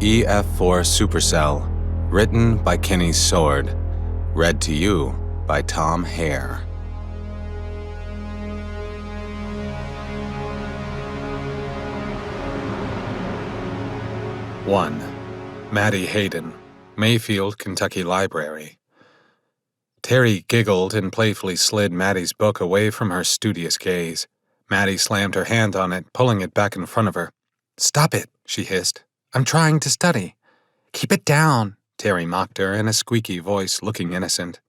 EF4 Supercell, written by Kenny Soward, read to you by Tom Hare. One. Maddie Hayden, Mayfield, Kentucky Library. Terry giggled and playfully slid Maddie's book away from her studious gaze. Maddie slammed her hand on it, pulling it back in front of her. "Stop it," she hissed. "I'm trying to study." "Keep it down," Terry mocked her in a squeaky voice, looking innocent.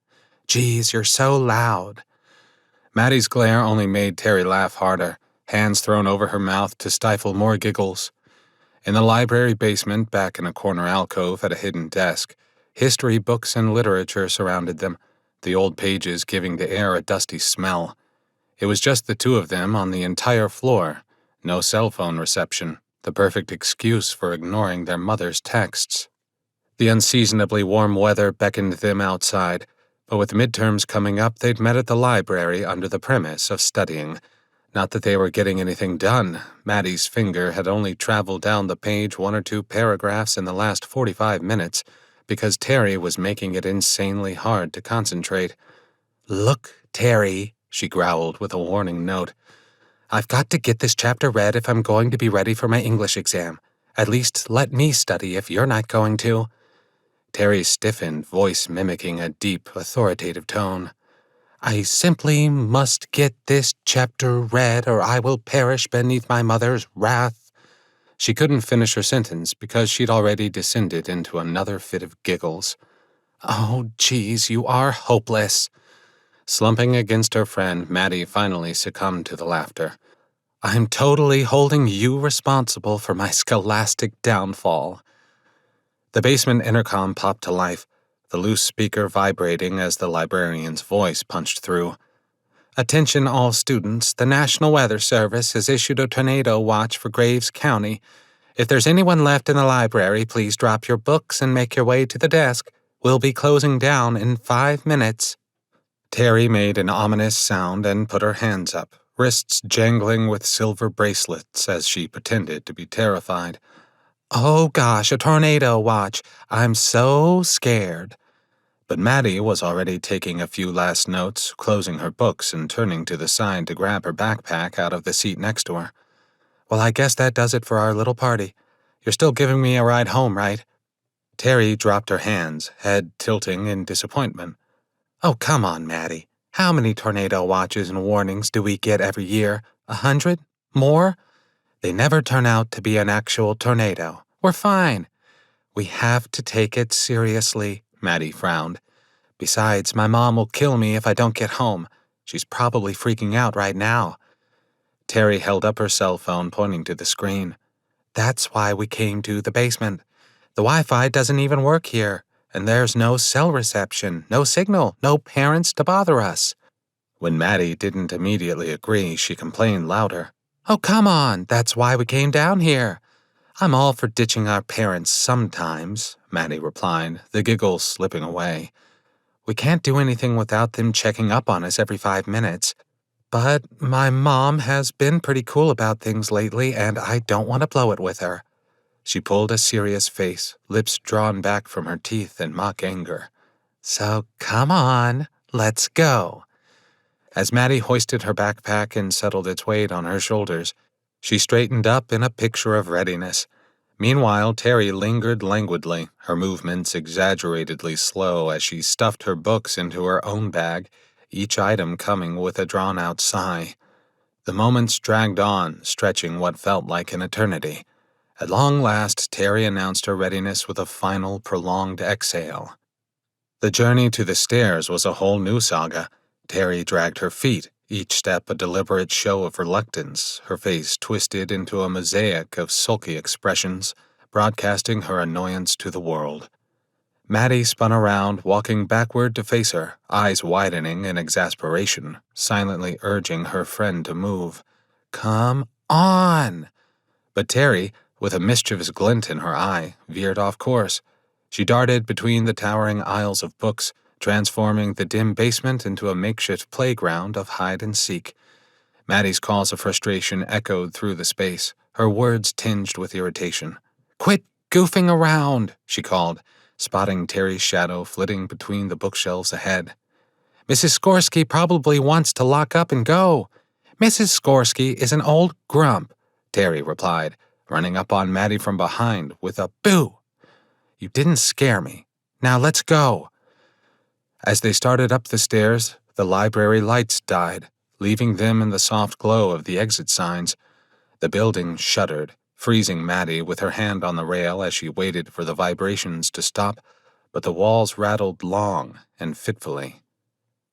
"Geez, you're so loud." Maddie's glare only made Terry laugh harder, hands thrown over her mouth to stifle more giggles. In the library basement, back in a corner alcove at a hidden desk, history books and literature surrounded them, the old pages giving the air a dusty smell. It was just the two of them on the entire floor. No cell phone reception, the perfect excuse for ignoring their mother's texts. The unseasonably warm weather beckoned them outside, but with midterms coming up, they'd met at the library under the premise of studying. Not that they were getting anything done. Maddie's finger had only traveled down the page 1 or 2 paragraphs in the last 45 minutes, because Terry was making it insanely hard to concentrate. "Look, Terry," she growled with a warning note. "I've got to get this chapter read if I'm going to be ready for my English exam. At least let me study if you're not going to." Terry stiffened, voice mimicking a deep, authoritative tone. "I simply must get this chapter read or I will perish beneath my mother's wrath." She couldn't finish her sentence because she'd already descended into another fit of giggles. "Oh, geez, you are hopeless." Slumping against her friend, Maddie finally succumbed to the laughter. "I'm totally holding you responsible for my scholastic downfall." The basement intercom popped to life, the loose speaker vibrating as the librarian's voice punched through. "Attention all students, the National Weather Service has issued a tornado watch for Graves County. If there's anyone left in the library, please drop your books and make your way to the desk. We'll be closing down in 5 minutes. Terry made an ominous sound and put her hands up, wrists jangling with silver bracelets as she pretended to be terrified. "Oh gosh, a tornado watch. I'm so scared." But Maddie was already taking a few last notes, closing her books and turning to the side to grab her backpack out of the seat next to her. "Well, I guess that does it for our little party. You're still giving me a ride home, right?" Terry dropped her hands, head tilting in disappointment. "Oh, come on, Maddie. How many tornado watches and warnings do we get every year? 100? More? They never turn out to be an actual tornado. We're fine." "We have to take it seriously," Maddie frowned. "Besides, my mom will kill me if I don't get home. She's probably freaking out right now." Terry held up her cell phone, pointing to the screen. "That's why we came to the basement. The Wi-Fi doesn't even work here, and there's no cell reception, no signal, no parents to bother us." When Maddie didn't immediately agree, she complained louder. "Oh, come on, that's why we came down here." "I'm all for ditching our parents sometimes," Maddie replied, the giggles slipping away. "We can't do anything without them checking up on us every 5 minutes. But my mom has been pretty cool about things lately, and I don't want to blow it with her." She pulled a serious face, lips drawn back from her teeth in mock anger. "So come on, let's go." As Maddie hoisted her backpack and settled its weight on her shoulders, she straightened up in a picture of readiness. Meanwhile, Terry lingered languidly, her movements exaggeratedly slow as she stuffed her books into her own bag, each item coming with a drawn-out sigh. The moments dragged on, stretching what felt like an eternity. At long last, Terry announced her readiness with a final, prolonged exhale. The journey to the stairs was a whole new saga. Terry dragged her feet, each step a deliberate show of reluctance, her face twisted into a mosaic of sulky expressions, broadcasting her annoyance to the world. Maddie spun around, walking backward to face her, eyes widening in exasperation, silently urging her friend to move. "Come on!" But Terry, with a mischievous glint in her eye, veered off course. She darted between the towering aisles of books, transforming the dim basement into a makeshift playground of hide-and-seek. Maddie's calls of frustration echoed through the space, her words tinged with irritation. "Quit goofing around," she called, spotting Terry's shadow flitting between the bookshelves ahead. "Mrs. Skorsky probably wants to lock up and go." "Mrs. Skorsky is an old grump," Terry replied, running up on Maddie from behind with a boo. "You didn't scare me. Now let's go." As they started up the stairs, the library lights died, leaving them in the soft glow of the exit signs. The building shuddered, freezing Maddie with her hand on the rail as she waited for the vibrations to stop, but the walls rattled long and fitfully.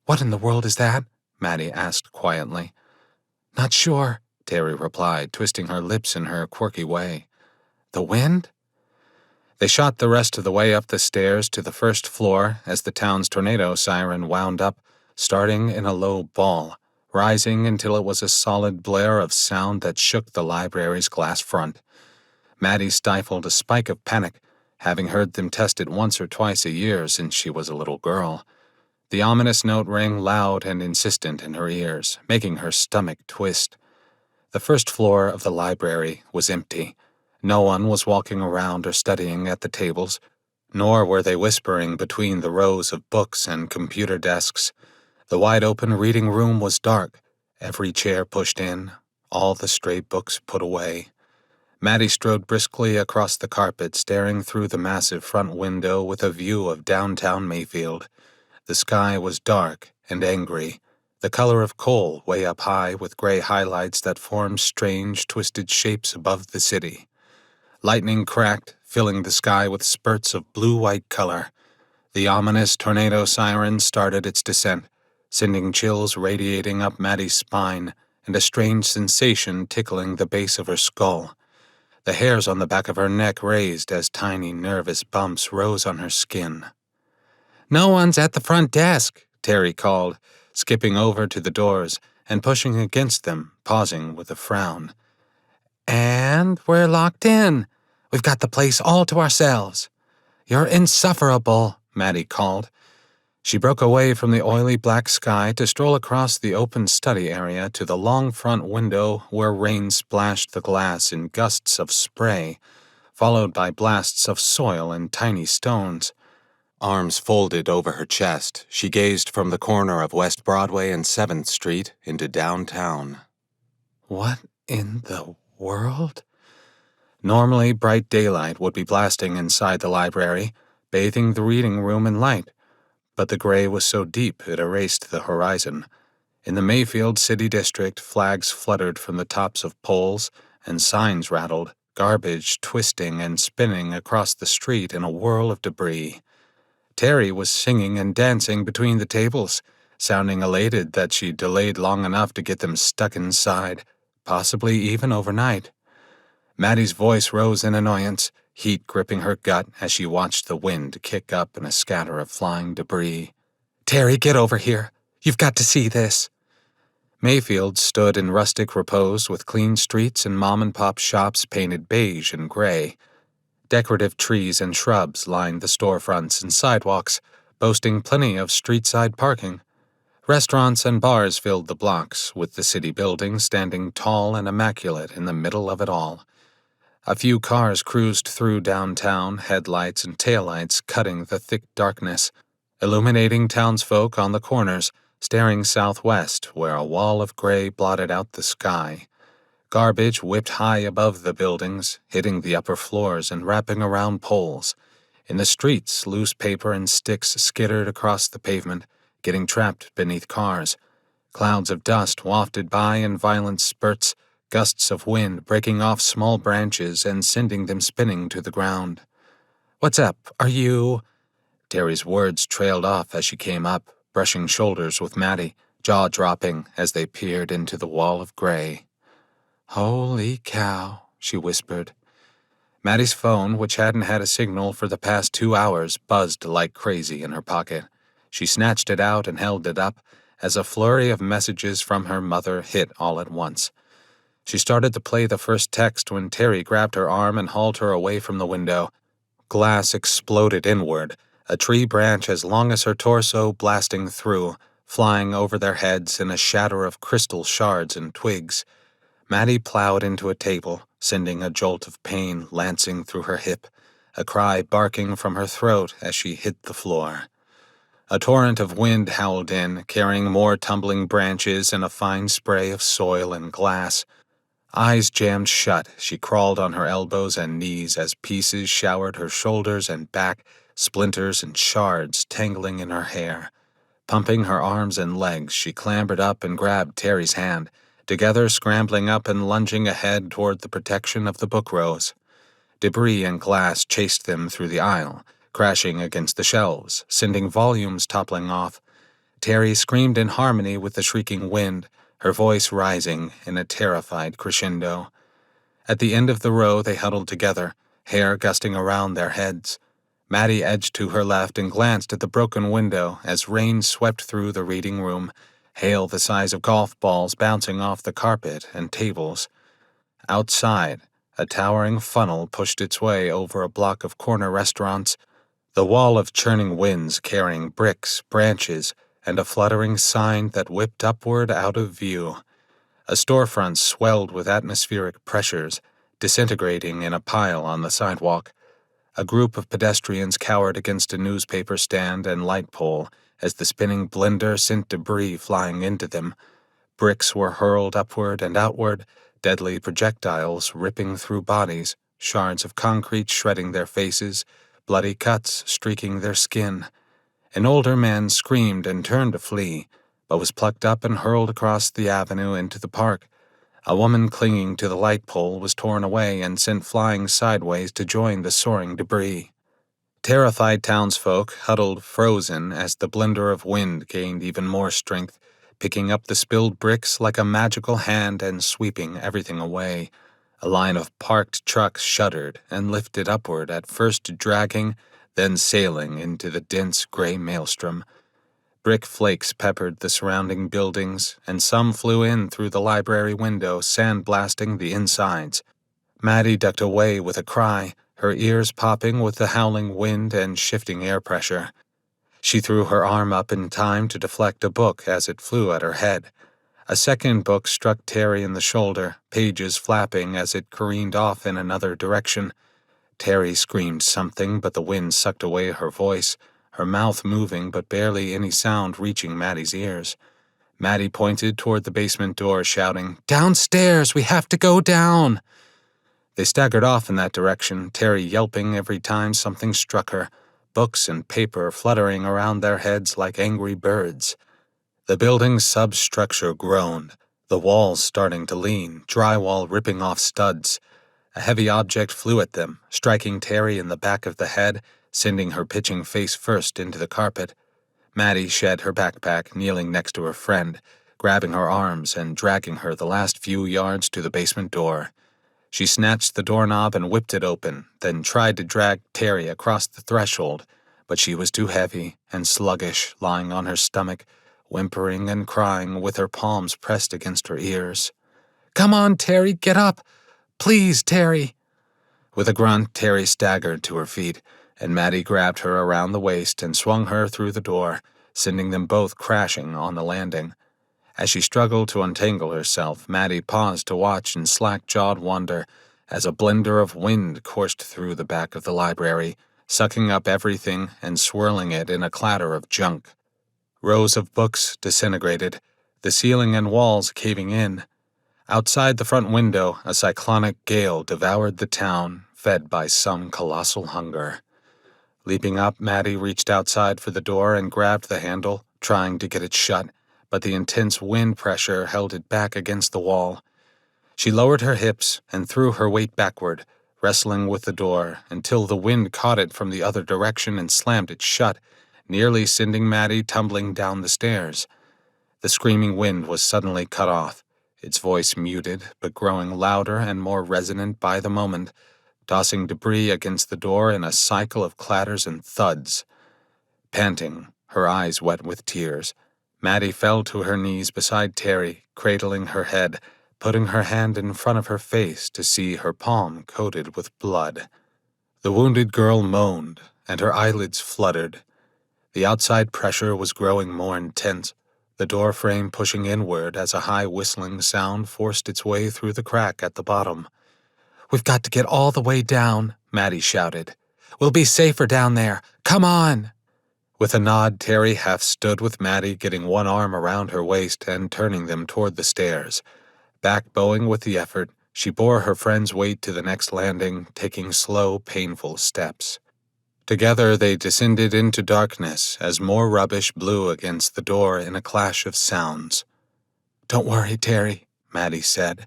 "What in the world is that?" Maddie asked quietly. "Not sure," Terry replied, twisting her lips in her quirky way. "The wind?" They shot the rest of the way up the stairs to the first floor as the town's tornado siren wound up, starting in a low bawl, rising until it was a solid blare of sound that shook the library's glass front. Maddie stifled a spike of panic, having heard them test it once or twice a year since she was a little girl. The ominous note rang loud and insistent in her ears, making her stomach twist. The first floor of the library was empty. No one was walking around or studying at the tables, nor were they whispering between the rows of books and computer desks. The wide-open reading room was dark, every chair pushed in, all the stray books put away. Maddie strode briskly across the carpet, staring through the massive front window with a view of downtown Mayfield. The sky was dark and angry, the color of coal way up high with gray highlights that formed strange, twisted shapes above the city. Lightning cracked, filling the sky with spurts of blue-white color. The ominous tornado siren started its descent, sending chills radiating up Maddie's spine and a strange sensation tickling the base of her skull. The hairs on the back of her neck raised as tiny, nervous bumps rose on her skin. "No one's at the front desk," Terry called, skipping over to the doors and pushing against them, pausing with a frown. "And we're locked in. We've got the place all to ourselves." "You're insufferable," Maddie called. She broke away from the oily black sky to stroll across the open study area to the long front window where rain splashed the glass in gusts of spray, followed by blasts of soil and tiny stones. Arms folded over her chest, she gazed from the corner of West Broadway and 7th Street into downtown. What in the world? Normally, bright daylight would be blasting inside the library, bathing the reading room in light, but the gray was so deep it erased the horizon. In the Mayfield City District, flags fluttered from the tops of poles, and signs rattled, garbage twisting and spinning across the street in a whirl of debris. Terry was singing and dancing between the tables, sounding elated that she'd delayed long enough to get them stuck inside, possibly even overnight. Maddie's voice rose in annoyance, heat gripping her gut as she watched the wind kick up in a scatter of flying debris. "Terry, get over here. You've got to see this." Mayfield stood in rustic repose with clean streets and mom-and-pop shops painted beige and gray. Decorative trees and shrubs lined the storefronts and sidewalks, boasting plenty of street-side parking. Restaurants and bars filled the blocks, with the city building standing tall and immaculate in the middle of it all. A few cars cruised through downtown, headlights and taillights cutting the thick darkness, illuminating townsfolk on the corners, staring southwest where a wall of gray blotted out the sky. Garbage whipped high above the buildings, hitting the upper floors and wrapping around poles. In the streets, loose paper and sticks skittered across the pavement, getting trapped beneath cars. Clouds of dust wafted by in violent spurts, gusts of wind breaking off small branches and sending them spinning to the ground. "What's up? Are you—" Terry's words trailed off as she came up, brushing shoulders with Maddie, jaw dropping as they peered into the wall of gray. "Holy cow," she whispered. Maddie's phone, which hadn't had a signal for the past 2 hours, buzzed like crazy in her pocket. She snatched it out and held it up as a flurry of messages from her mother hit all at once. She started to play the first text when Terry grabbed her arm and hauled her away from the window. Glass exploded inward, a tree branch as long as her torso blasting through, flying over their heads in a shatter of crystal shards and twigs. Maddie plowed into a table, sending a jolt of pain lancing through her hip. a cry barking from her throat as she hit the floor. A torrent of wind howled in, carrying more tumbling branches and a fine spray of soil and glass. Eyes jammed shut, she crawled on her elbows and knees as pieces showered her shoulders and back, splinters and shards tangling in her hair. Pumping her arms and legs, she clambered up and grabbed Terry's hand, together scrambling up and lunging ahead toward the protection of the book rows. Debris and glass chased them through the aisle, crashing against the shelves, sending volumes toppling off. Terry screamed in harmony with the shrieking wind, her voice rising in a terrified crescendo. At the end of the row they huddled together, hair gusting around their heads. Maddie edged to her left and glanced at the broken window as rain swept through the reading room, hail the size of golf balls bouncing off the carpet and tables. Outside, a towering funnel pushed its way over a block of corner restaurants, the wall of churning winds carrying bricks, branches, and a fluttering sign that whipped upward out of view. A storefront swelled with atmospheric pressures, disintegrating in a pile on the sidewalk. A group of pedestrians cowered against a newspaper stand and light pole as the spinning blender sent debris flying into them. Bricks were hurled upward and outward, deadly projectiles ripping through bodies, shards of concrete shredding their faces, bloody cuts streaking their skin. An older man screamed and turned to flee, but was plucked up and hurled across the avenue into the park. A woman clinging to the light pole was torn away and sent flying sideways to join the soaring debris. Terrified townsfolk huddled frozen as the blender of wind gained even more strength, picking up the spilled bricks like a magical hand and sweeping everything away. A line of parked trucks shuddered and lifted upward, at first dragging, then sailing into the dense gray maelstrom. Brick flakes peppered the surrounding buildings, and some flew in through the library window, sandblasting the insides. Maddie ducked away with a cry, her ears popping with the howling wind and shifting air pressure. She threw her arm up in time to deflect a book as it flew at her head. A second book struck Terry in the shoulder, pages flapping as it careened off in another direction. Terry screamed something, but the wind sucked away her voice, her mouth moving but barely any sound reaching Maddie's ears. Maddie pointed toward the basement door, shouting, "Downstairs! We have to go down!" They staggered off in that direction, Terry yelping every time something struck her, books and paper fluttering around their heads like angry birds. The building's substructure groaned, the walls starting to lean, drywall ripping off studs. A heavy object flew at them, striking Terry in the back of the head, sending her pitching face first into the carpet. Maddie shed her backpack, kneeling next to her friend, grabbing her arms and dragging her the last few yards to the basement door. She snatched the doorknob and whipped it open, then tried to drag Terry across the threshold, but she was too heavy and sluggish, lying on her stomach, whimpering and crying with her palms pressed against her ears. "Come on, Terry, get up! Please, Terry!" With a grunt, Terry staggered to her feet, and Maddie grabbed her around the waist and swung her through the door, sending them both crashing on the landing. As she struggled to untangle herself, Maddie paused to watch in slack-jawed wonder as a blender of wind coursed through the back of the library, sucking up everything and swirling it in a clatter of junk. Rows of books disintegrated, the ceiling and walls caving in. Outside the front window, a cyclonic gale devoured the town, fed by some colossal hunger. Leaping up, Maddie reached outside for the door and grabbed the handle, trying to get it shut, but the intense wind pressure held it back against the wall. She lowered her hips and threw her weight backward, wrestling with the door until the wind caught it from the other direction and slammed it shut, nearly sending Maddie tumbling down the stairs. The screaming wind was suddenly cut off, its voice muted but growing louder and more resonant by the moment, tossing debris against the door in a cycle of clatters and thuds. Panting, her eyes wet with tears, Maddie fell to her knees beside Terry, cradling her head, putting her hand in front of her face to see her palm coated with blood. The wounded girl moaned, and her eyelids fluttered. The outside pressure was growing more intense, the door frame pushing inward as a high whistling sound forced its way through the crack at the bottom. "We've got to get all the way down," Maddie shouted. We'll be safer down there. Come on!" With a nod, Terry half stood with Maddie, getting one arm around her waist and turning them toward the stairs. Back bowing with the effort, she bore her friend's weight to the next landing, taking slow, painful steps. Together they descended into darkness as more rubbish blew against the door in a clash of sounds. "Don't worry, Terry," Maddie said.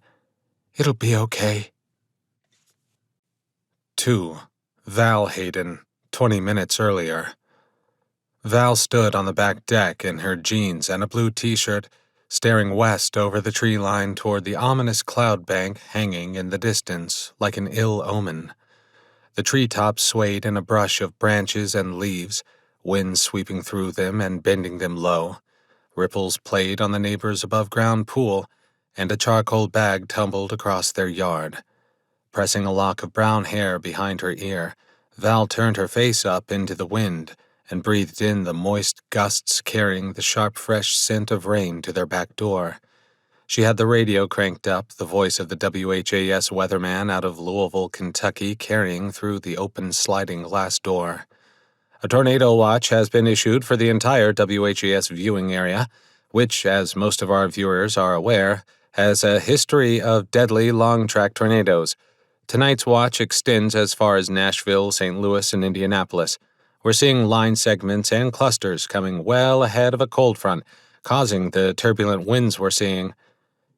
"It'll be okay." 2. Val Hayden, 20 minutes earlier. Val stood on the back deck in her jeans and a blue t-shirt, staring west over the tree line toward the ominous cloud bank hanging in the distance like an ill omen. The treetops swayed in a brush of branches and leaves, wind sweeping through them and bending them low. Ripples played on the neighbor's above-ground pool, and a charcoal bag tumbled across their yard. Pressing a lock of brown hair behind her ear, Val turned her face up into the wind and breathed in the moist gusts carrying the sharp, fresh scent of rain to their back door. She had the radio cranked up, the voice of the WHAS weatherman out of Louisville, Kentucky, carrying through the open sliding glass door. "A tornado watch has been issued for the entire WHAS viewing area, which, as most of our viewers are aware, has a history of deadly long-track tornadoes. Tonight's watch extends as far as Nashville, St. Louis, and Indianapolis. We're seeing line segments and clusters coming well ahead of a cold front, causing the turbulent winds we're seeing."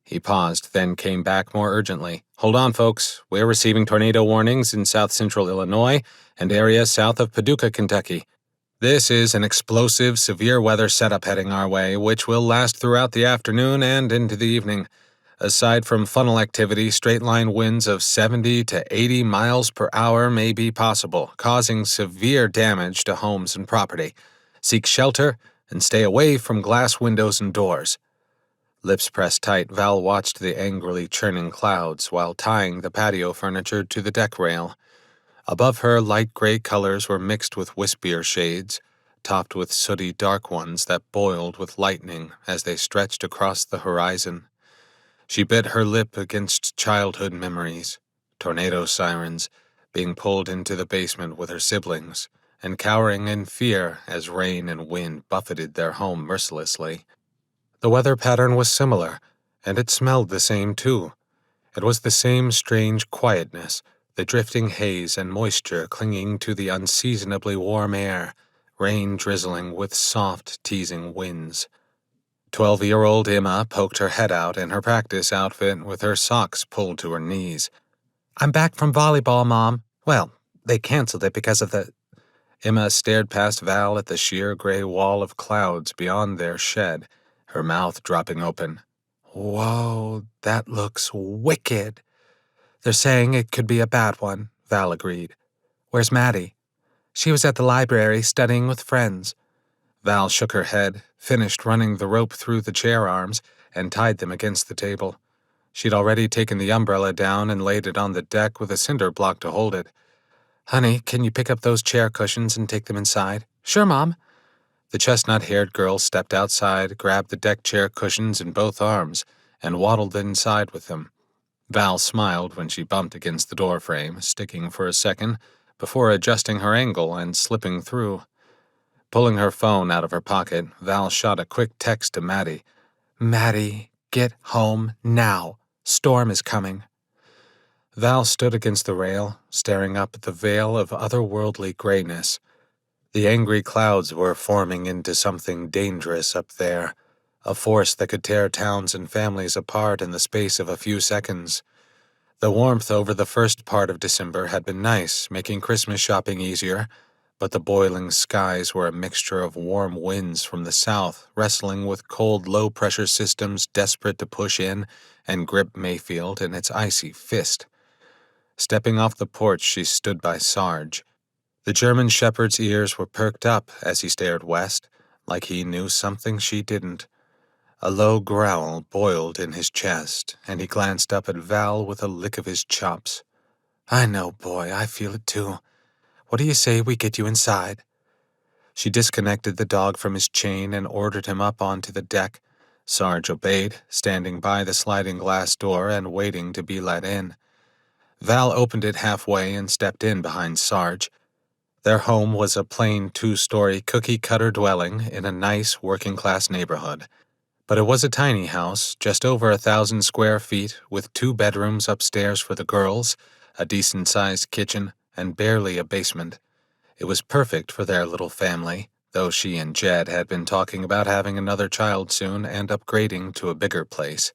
He paused, then came back more urgently. "Hold on, folks. We're receiving tornado warnings in south-central Illinois and areas south of Paducah, Kentucky. This is an explosive, severe weather setup heading our way, which will last throughout the afternoon and into the evening. Aside from funnel activity, straight-line winds of 70 to 80 miles per hour may be possible, causing severe damage to homes and property. Seek shelter and stay away from glass windows and doors." Lips pressed tight, Val watched the angrily churning clouds while tying the patio furniture to the deck rail. Above her, light gray colors were mixed with wispier shades, topped with sooty dark ones that boiled with lightning as they stretched across the horizon. She bit her lip against childhood memories, tornado sirens, being pulled into the basement with her siblings, and cowering in fear as rain and wind buffeted their home mercilessly. The weather pattern was similar, and it smelled the same too. It was the same strange quietness, the drifting haze and moisture clinging to the unseasonably warm air, rain drizzling with soft, teasing winds. 12-year-old Emma poked her head out in her practice outfit with her socks pulled to her knees. "I'm back from volleyball, Mom. Well, they canceled it because of the—" Emma stared past Val at the sheer gray wall of clouds beyond their shed, her mouth dropping open. "Whoa, that looks wicked." "They're saying it could be a bad one," Val agreed. "Where's Maddie?" "She was at the library studying with friends." Val shook her head, finished running the rope through the chair arms, and tied them against the table. She'd already taken the umbrella down and laid it on the deck with a cinder block to hold it. "Honey, can you pick up those chair cushions and take them inside?" "Sure, Mom." The chestnut-haired girl stepped outside, grabbed the deck chair cushions in both arms, and waddled inside with them. Val smiled when she bumped against the doorframe, sticking for a second, before adjusting her angle and slipping through. Pulling her phone out of her pocket, Val shot a quick text to Maddie. "Maddie, get home now. Storm is coming." Val stood against the rail, staring up at the veil of otherworldly grayness. The angry clouds were forming into something dangerous up there, a force that could tear towns and families apart in the space of a few seconds. The warmth over the first part of December had been nice, making Christmas shopping easier, but the boiling skies were a mixture of warm winds from the south wrestling with cold low-pressure systems desperate to push in and grip Mayfield in its icy fist. Stepping off the porch, she stood by Sarge. The German shepherd's ears were perked up as he stared west, like he knew something she didn't. A low growl boiled in his chest, and he glanced up at Val with a lick of his chops. "I know, boy, I feel it too. What do you say we get you inside?" She disconnected the dog from his chain and ordered him up onto the deck. Sarge obeyed, standing by the sliding glass door and waiting to be let in. Val opened it halfway and stepped in behind Sarge. Their home was a plain two-story cookie-cutter dwelling in a nice working-class neighborhood. But it was a tiny house, just over 1,000 square feet, with 2 bedrooms upstairs for the girls, a decent-sized kitchen, and barely a basement. It was perfect for their little family, though she and Jed had been talking about having another child soon and upgrading to a bigger place.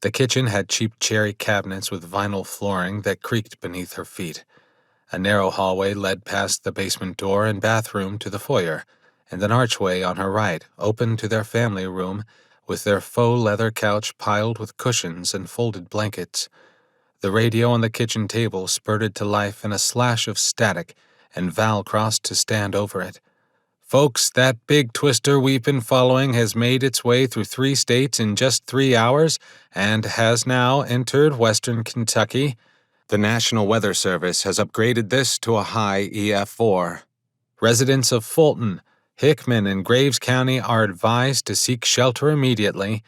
The kitchen had cheap cherry cabinets with vinyl flooring that creaked beneath her feet. A narrow hallway led past the basement door and bathroom to the foyer, and an archway on her right opened to their family room with their faux leather couch piled with cushions and folded blankets. The radio on the kitchen table spurted to life in a slash of static, and Val crossed to stand over it. "Folks, that big twister we've been following has made its way through 3 states in just 3 hours and has now entered western Kentucky. The National Weather Service has upgraded this to a high EF4. Residents of Fulton, Hickman, and Graves County are advised to seek shelter immediately."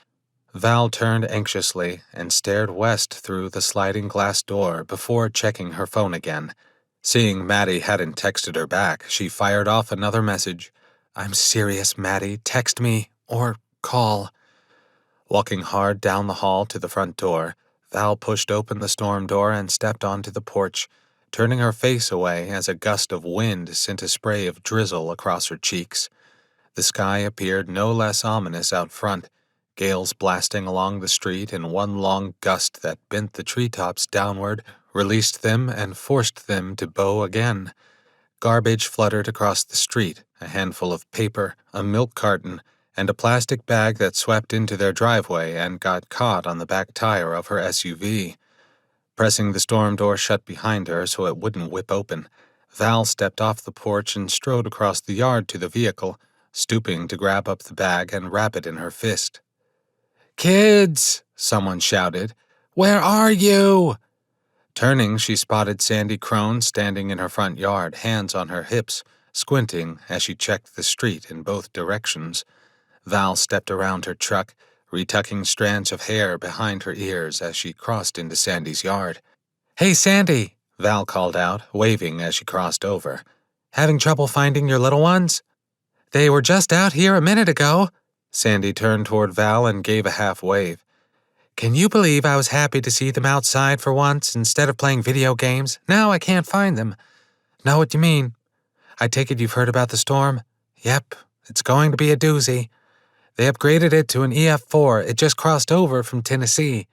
Val turned anxiously and stared west through the sliding glass door before checking her phone again. Seeing Maddie hadn't texted her back, she fired off another message. "I'm serious, Maddie. Text me or call." Walking hard down the hall to the front door, Val pushed open the storm door and stepped onto the porch, turning her face away as a gust of wind sent a spray of drizzle across her cheeks. The sky appeared no less ominous out front, gales blasting along the street in one long gust that bent the treetops downward, released them, and forced them to bow again. Garbage fluttered across the street, a handful of paper, a milk carton, and a plastic bag that swept into their driveway and got caught on the back tire of her SUV. Pressing the storm door shut behind her so it wouldn't whip open, Val stepped off the porch and strode across the yard to the vehicle, stooping to grab up the bag and wrap it in her fist. "Kids!" someone shouted. "Where are you?" Turning, she spotted Sandy Crone standing in her front yard, hands on her hips, squinting as she checked the street in both directions. Val stepped around her truck, retucking strands of hair behind her ears as she crossed into Sandy's yard. "Hey, Sandy!" Val called out, waving as she crossed over. "Having trouble finding your little ones?" "They were just out here a minute ago." Sandy turned toward Val and gave a half wave. "Can you believe I was happy to see them outside for once instead of playing video games? Now I can't find them." "Know what you mean. I take it you've heard about the storm?" "Yep, it's going to be a doozy. They upgraded it to an EF4. It just crossed over from Tennessee."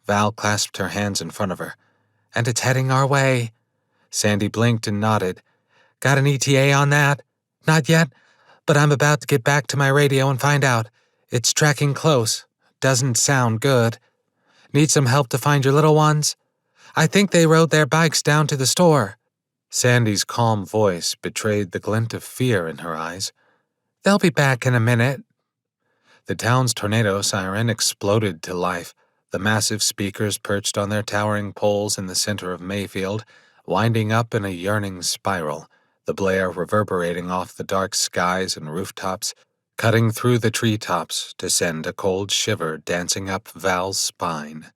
Val clasped her hands in front of her. "And it's heading our way." Sandy blinked and nodded. "Got an ETA on that?" "Not yet, but I'm about to get back to my radio and find out. It's tracking close. Doesn't sound good. Need some help to find your little ones?" "I think they rode their bikes down to the store." Sandy's calm voice betrayed the glint of fear in her eyes. "They'll be back in a minute." The town's tornado siren exploded to life, the massive speakers perched on their towering poles in the center of Mayfield, winding up in a yearning spiral, the blare reverberating off the dark skies and rooftops, cutting through the treetops to send a cold shiver dancing up Val's spine.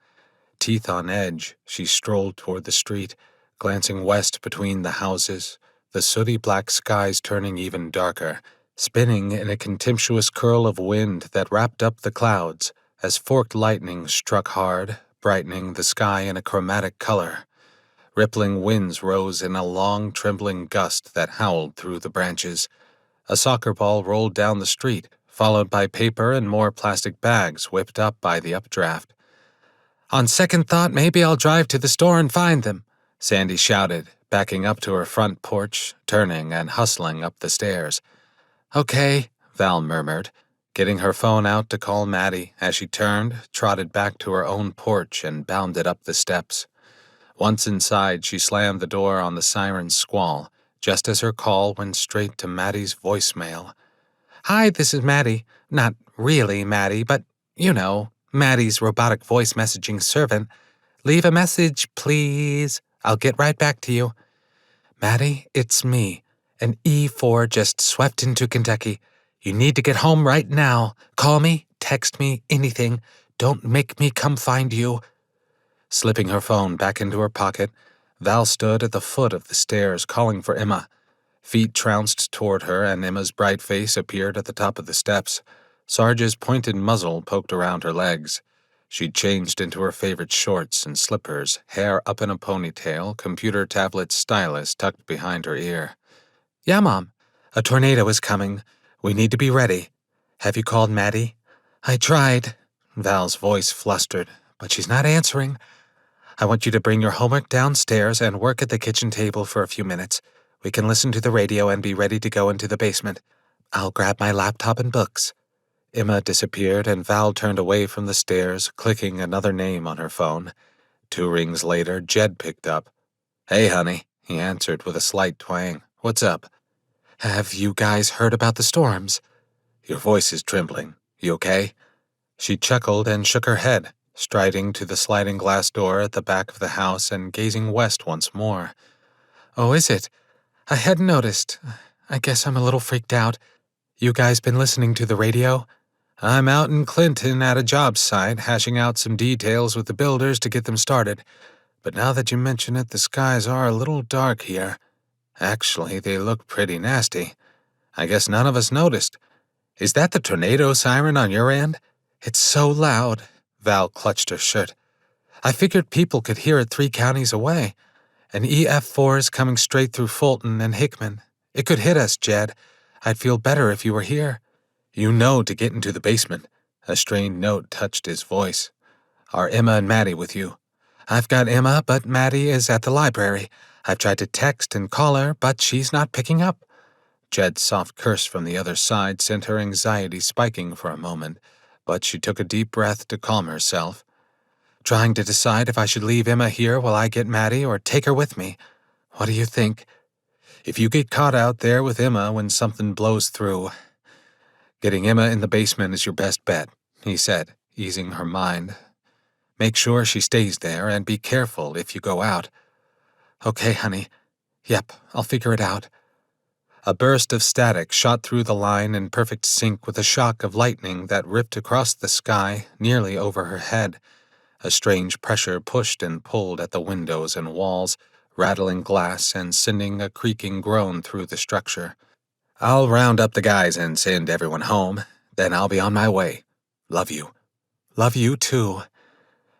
Teeth on edge, she strolled toward the street, glancing west between the houses, the sooty black skies turning even darker, spinning in a contemptuous curl of wind that wrapped up the clouds as forked lightning struck hard, brightening the sky in a chromatic color. Rippling winds rose in a long, trembling gust that howled through the branches. A soccer ball rolled down the street, followed by paper and more plastic bags whipped up by the updraft. "On second thought, maybe I'll drive to the store and find them," Sandy shouted, backing up to her front porch, turning and hustling up the stairs. "Okay," Val murmured, getting her phone out to call Maddie as she turned, trotted back to her own porch, and bounded up the steps. Once inside, she slammed the door on the siren's squall, just as her call went straight to Maddie's voicemail. "Hi, this is Maddie. Not really Maddie, but, you know, Maddie's robotic voice messaging servant. Leave a message, please. I'll get right back to you." "Maddie, it's me. An E4 just swept into Kentucky. You need to get home right now. Call me, text me, anything. Don't make me come find you." Slipping her phone back into her pocket, Val stood at the foot of the stairs calling for Emma. Feet trounced toward her, and Emma's bright face appeared at the top of the steps. Sarge's pointed muzzle poked around her legs. She'd changed into her favorite shorts and slippers, hair up in a ponytail, computer tablet stylus tucked behind her ear. "Yeah, Mom. A tornado is coming. We need to be ready. Have you called Maddie?" "I tried." Val's voice flustered, "but she's not answering. I want you to bring your homework downstairs and work at the kitchen table for a few minutes. We can listen to the radio and be ready to go into the basement. I'll grab my laptop and books." Emma disappeared, and Val turned away from the stairs, clicking another name on her phone. 2 rings later, Jed picked up. "Hey, honey," he answered with a slight twang. "What's up?" "Have you guys heard about the storms?" "Your voice is trembling. You okay?" She chuckled and shook her head, striding to the sliding glass door at the back of the house and gazing west once more. "Oh, is it? I hadn't noticed. I guess I'm a little freaked out. You guys been listening to the radio?" "I'm out in Clinton at a job site, hashing out some details with the builders to get them started. But now that you mention it, the skies are a little dark here. Actually, they look pretty nasty. I guess none of us noticed. Is that the tornado siren on your end?" "It's so loud." Val clutched her shirt. "I figured people could hear it 3 counties away. An EF4 is coming straight through Fulton and Hickman. It could hit us, Jed. I'd feel better if you were here." "You know to get into the basement." A strained note touched his voice. "Are Emma and Maddie with you?" "I've got Emma, but Maddie is at the library. I've tried to text and call her, but she's not picking up." Jed's soft curse from the other side sent her anxiety spiking for a moment, but she took a deep breath to calm herself. "Trying to decide if I should leave Emma here while I get Maddie or take her with me. What do you think?" "If you get caught out there with Emma when something blows through, getting Emma in the basement is your best bet," he said, easing her mind. "Make sure she stays there and be careful if you go out." "Okay, honey. Yep, I'll figure it out." A burst of static shot through the line in perfect sync with a shock of lightning that ripped across the sky nearly over her head. A strange pressure pushed and pulled at the windows and walls, rattling glass and sending a creaking groan through the structure. "I'll round up the guys and send everyone home. Then I'll be on my way. Love you." "Love you, too."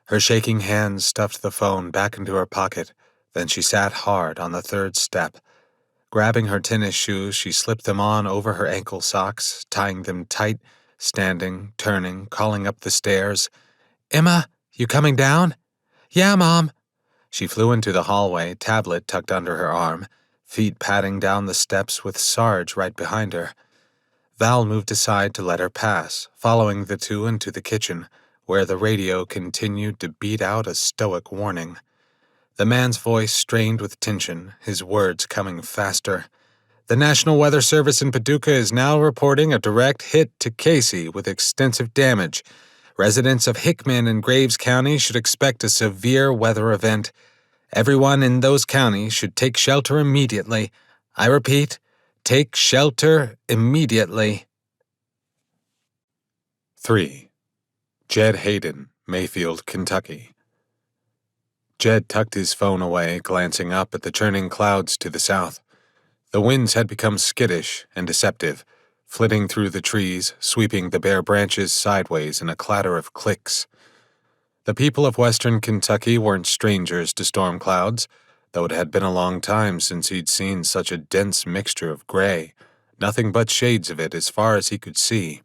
Her shaking hand stuffed the phone back into her pocket. Then she sat hard on the 3rd step. Grabbing her tennis shoes, she slipped them on over her ankle socks, tying them tight, standing, turning, calling up the stairs. "Emma, you coming down?" "Yeah, Mom." She flew into the hallway, tablet tucked under her arm, feet padding down the steps with Sarge right behind her. Val moved aside to let her pass, following the 2 into the kitchen, where the radio continued to beat out a stoic warning. The man's voice strained with tension, his words coming faster. "The National Weather Service in Paducah is now reporting a direct hit to Casey with extensive damage. Residents of Hickman and Graves County should expect a severe weather event. Everyone in those counties should take shelter immediately. I repeat, take shelter immediately." 3. Jed Hayden, Mayfield, Kentucky. Jed tucked his phone away, glancing up at the churning clouds to the south. The winds had become skittish and deceptive, flitting through the trees, sweeping the bare branches sideways in a clatter of clicks. The people of western Kentucky weren't strangers to storm clouds, though it had been a long time since he'd seen such a dense mixture of gray, nothing but shades of it as far as he could see.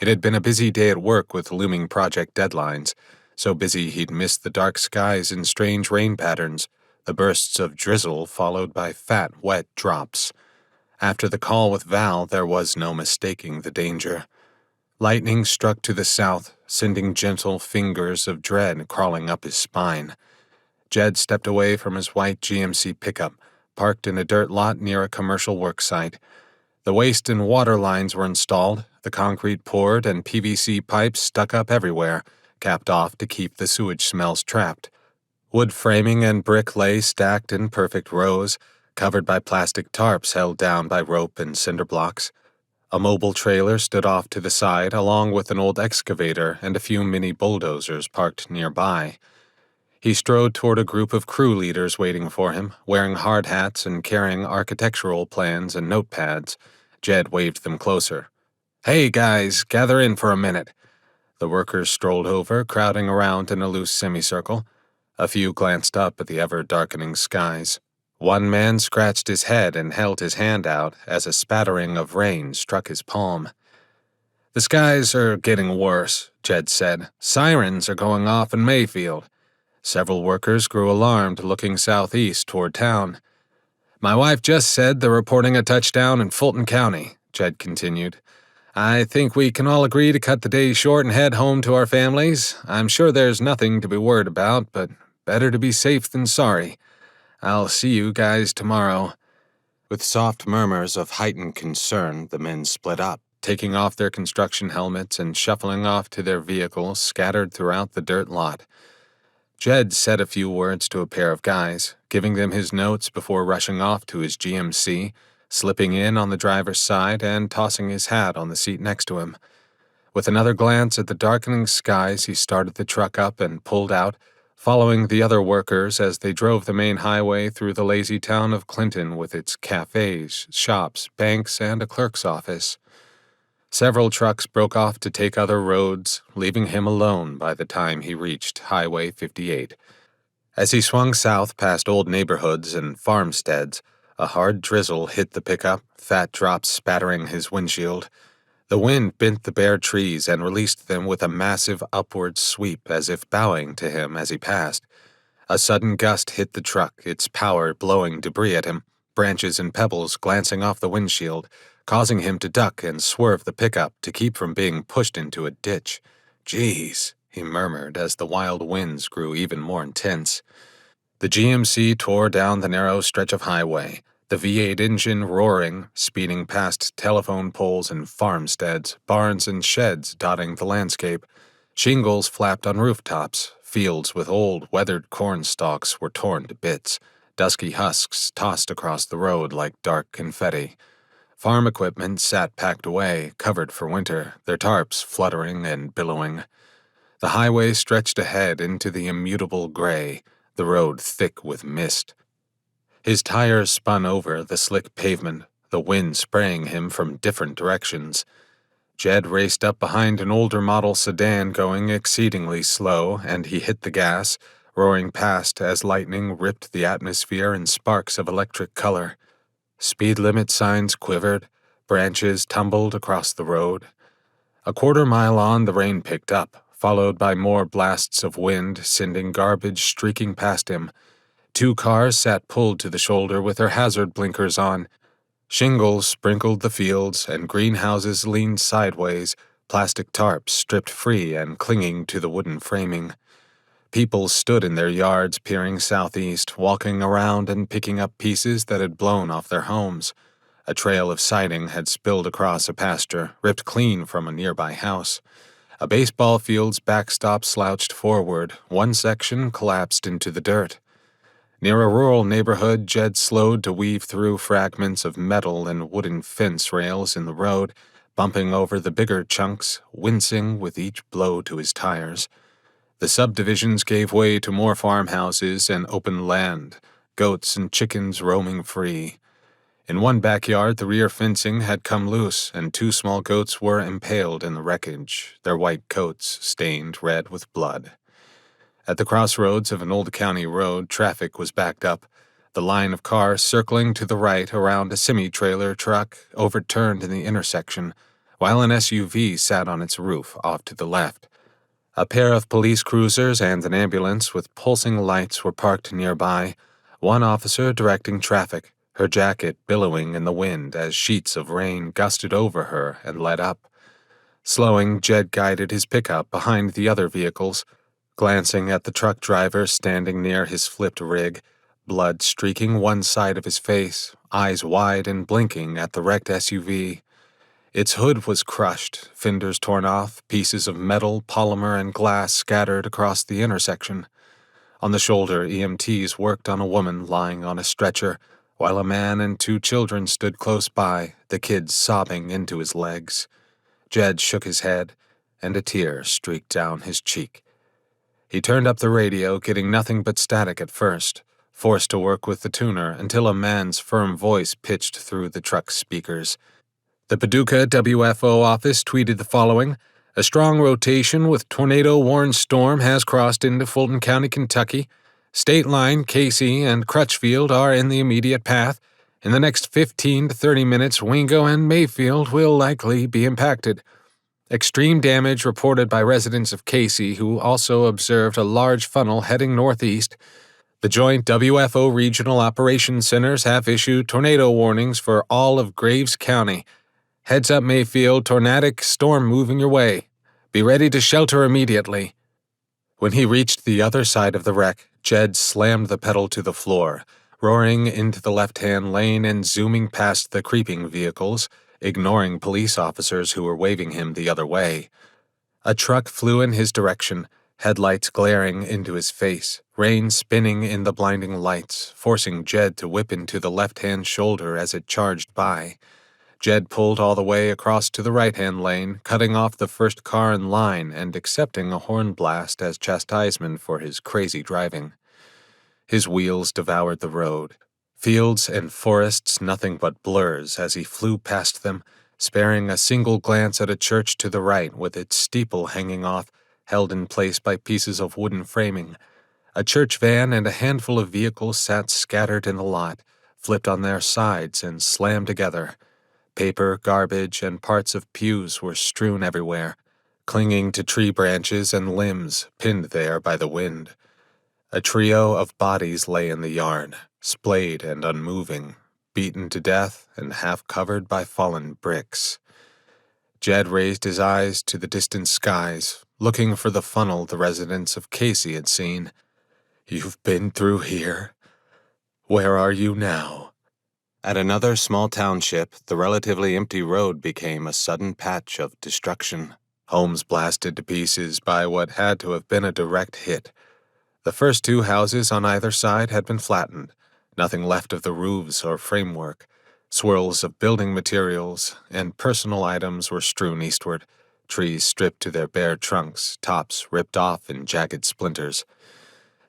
It had been a busy day at work with looming project deadlines, so busy he'd missed the dark skies in strange rain patterns, the bursts of drizzle followed by fat, wet drops. After the call with Val, there was no mistaking the danger. Lightning struck to the south, sending gentle fingers of dread crawling up his spine. Jed stepped away from his white GMC pickup, parked in a dirt lot near a commercial work site. The waste and water lines were installed, the concrete poured, and PVC pipes stuck up everywhere, capped off to keep the sewage smells trapped. Wood framing and brick lay stacked in perfect rows, covered by plastic tarps held down by rope and cinder blocks. A mobile trailer stood off to the side, along with an old excavator and a few mini bulldozers parked nearby. He strode toward a group of crew leaders waiting for him, wearing hard hats and carrying architectural plans and notepads. Jed waved them closer. "Hey, guys, gather in for a minute." The workers strolled over, crowding around in a loose semicircle. A few glanced up at the ever-darkening skies. One man scratched his head and held his hand out as a spattering of rain struck his palm. "The skies are getting worse," Jed said. "Sirens are going off in Mayfield." Several workers grew alarmed, looking southeast toward town. "My wife just said they're reporting a touchdown in Fulton County," Jed continued. "I think we can all agree to cut the day short and head home to our families. I'm sure there's nothing to be worried about, but better to be safe than sorry. I'll see you guys tomorrow." With soft murmurs of heightened concern, the men split up, taking off their construction helmets and shuffling off to their vehicles scattered throughout the dirt lot. Jed said a few words to a pair of guys, giving them his notes before rushing off to his GMC, slipping in on the driver's side and tossing his hat on the seat next to him. With another glance at the darkening skies, he started the truck up and pulled out, following the other workers as they drove the main highway through the lazy town of Clinton with its cafes, shops, banks, and a clerk's office. Several trucks broke off to take other roads, leaving him alone by the time he reached Highway 58. As he swung south past old neighborhoods and farmsteads, a hard drizzle hit the pickup, fat drops spattering his windshield. The wind bent the bare trees and released them with a massive upward sweep as if bowing to him as he passed. A sudden gust hit the truck, its power blowing debris at him, branches and pebbles glancing off the windshield, causing him to duck and swerve the pickup to keep from being pushed into a ditch. "Geez," he murmured as the wild winds grew even more intense. The GMC tore down the narrow stretch of highway, the V8 engine roaring, speeding past telephone poles and farmsteads, barns and sheds dotting the landscape. Shingles flapped on rooftops. Fields with old, weathered corn stalks were torn to bits. Dusky husks tossed across the road like dark confetti. Farm equipment sat packed away, covered for winter, their tarps fluttering and billowing. The highway stretched ahead into the immutable gray, the road thick with mist. His tires spun over the slick pavement, the wind spraying him from different directions. Jed raced up behind an older model sedan going exceedingly slow, and he hit the gas, roaring past as lightning ripped the atmosphere in sparks of electric color. Speed limit signs quivered, branches tumbled across the road. A quarter-mile on, the rain picked up, followed by more blasts of wind, sending garbage streaking past him. Two cars sat pulled to the shoulder with their hazard blinkers on. Shingles sprinkled the fields, and greenhouses leaned sideways, plastic tarps stripped free and clinging to the wooden framing. People stood in their yards peering southeast, walking around and picking up pieces that had blown off their homes. A trail of siding had spilled across a pasture, ripped clean from a nearby house. A baseball field's backstop slouched forward, one section collapsed into the dirt. Near a rural neighborhood, Jed slowed to weave through fragments of metal and wooden fence rails in the road, bumping over the bigger chunks, wincing with each blow to his tires. The subdivisions gave way to more farmhouses and open land, goats and chickens roaming free. In one backyard, the rear fencing had come loose, and two small goats were impaled in the wreckage, their white coats stained red with blood. At the crossroads of an old county road, traffic was backed up, the line of cars circling to the right around a semi-trailer truck overturned in the intersection, while an SUV sat on its roof off to the left. A pair of police cruisers and an ambulance with pulsing lights were parked nearby, one officer directing traffic, her jacket billowing in the wind as sheets of rain gusted over her and let up. Slowing, Jed guided his pickup behind the other vehicles, glancing at the truck driver standing near his flipped rig, blood streaking one side of his face, eyes wide and blinking at the wrecked SUV. Its hood was crushed, fenders torn off, pieces of metal, polymer, and glass scattered across the intersection. On the shoulder, EMTs worked on a woman lying on a stretcher, while a man and two children stood close by, the kids sobbing into his legs. Jed shook his head, and a tear streaked down his cheek. He turned up the radio, getting nothing but static at first, forced to work with the tuner until a man's firm voice pitched through the truck's speakers. The Paducah WFO office tweeted the following: "A strong rotation with tornado-warned storm has crossed into Fulton County, Kentucky. State Line, Casey, and Crutchfield are in the immediate path. In the next 15 to 30 minutes, Wingo and Mayfield will likely be impacted." Extreme damage reported by residents of Casey, who also observed a large funnel heading northeast. The joint WFO regional operations centers have issued tornado warnings for all of Graves County. Heads up, Mayfield, tornadic storm moving your way. Be ready to shelter immediately. When he reached the other side of the wreck, Jed slammed the pedal to the floor, roaring into the left-hand lane and zooming past the creeping vehicles, ignoring police officers who were waving him the other way. A truck flew in his direction, headlights glaring into his face, rain spinning in the blinding lights, forcing Jed to whip into the left-hand shoulder as it charged by. Jed pulled all the way across to the right-hand lane, cutting off the first car in line and accepting a horn blast as chastisement for his crazy driving. His wheels devoured the road. Fields and forests nothing but blurs as he flew past them, sparing a single glance at a church to the right with its steeple hanging off, held in place by pieces of wooden framing. A church van and a handful of vehicles sat scattered in the lot, flipped on their sides and slammed together. Paper, garbage, and parts of pews were strewn everywhere, clinging to tree branches and limbs pinned there by the wind. A trio of bodies lay in the yard, splayed and unmoving, beaten to death and half covered by fallen bricks. Jed raised his eyes to the distant skies, looking for the funnel the residents of Casey had seen. "You've been through here. Where are you now?" At another small township, the relatively empty road became a sudden patch of destruction. Homes blasted to pieces by what had to have been a direct hit. The first two houses on either side had been flattened, nothing left of the roofs or framework. Swirls of building materials and personal items were strewn eastward, trees stripped to their bare trunks, tops ripped off in jagged splinters.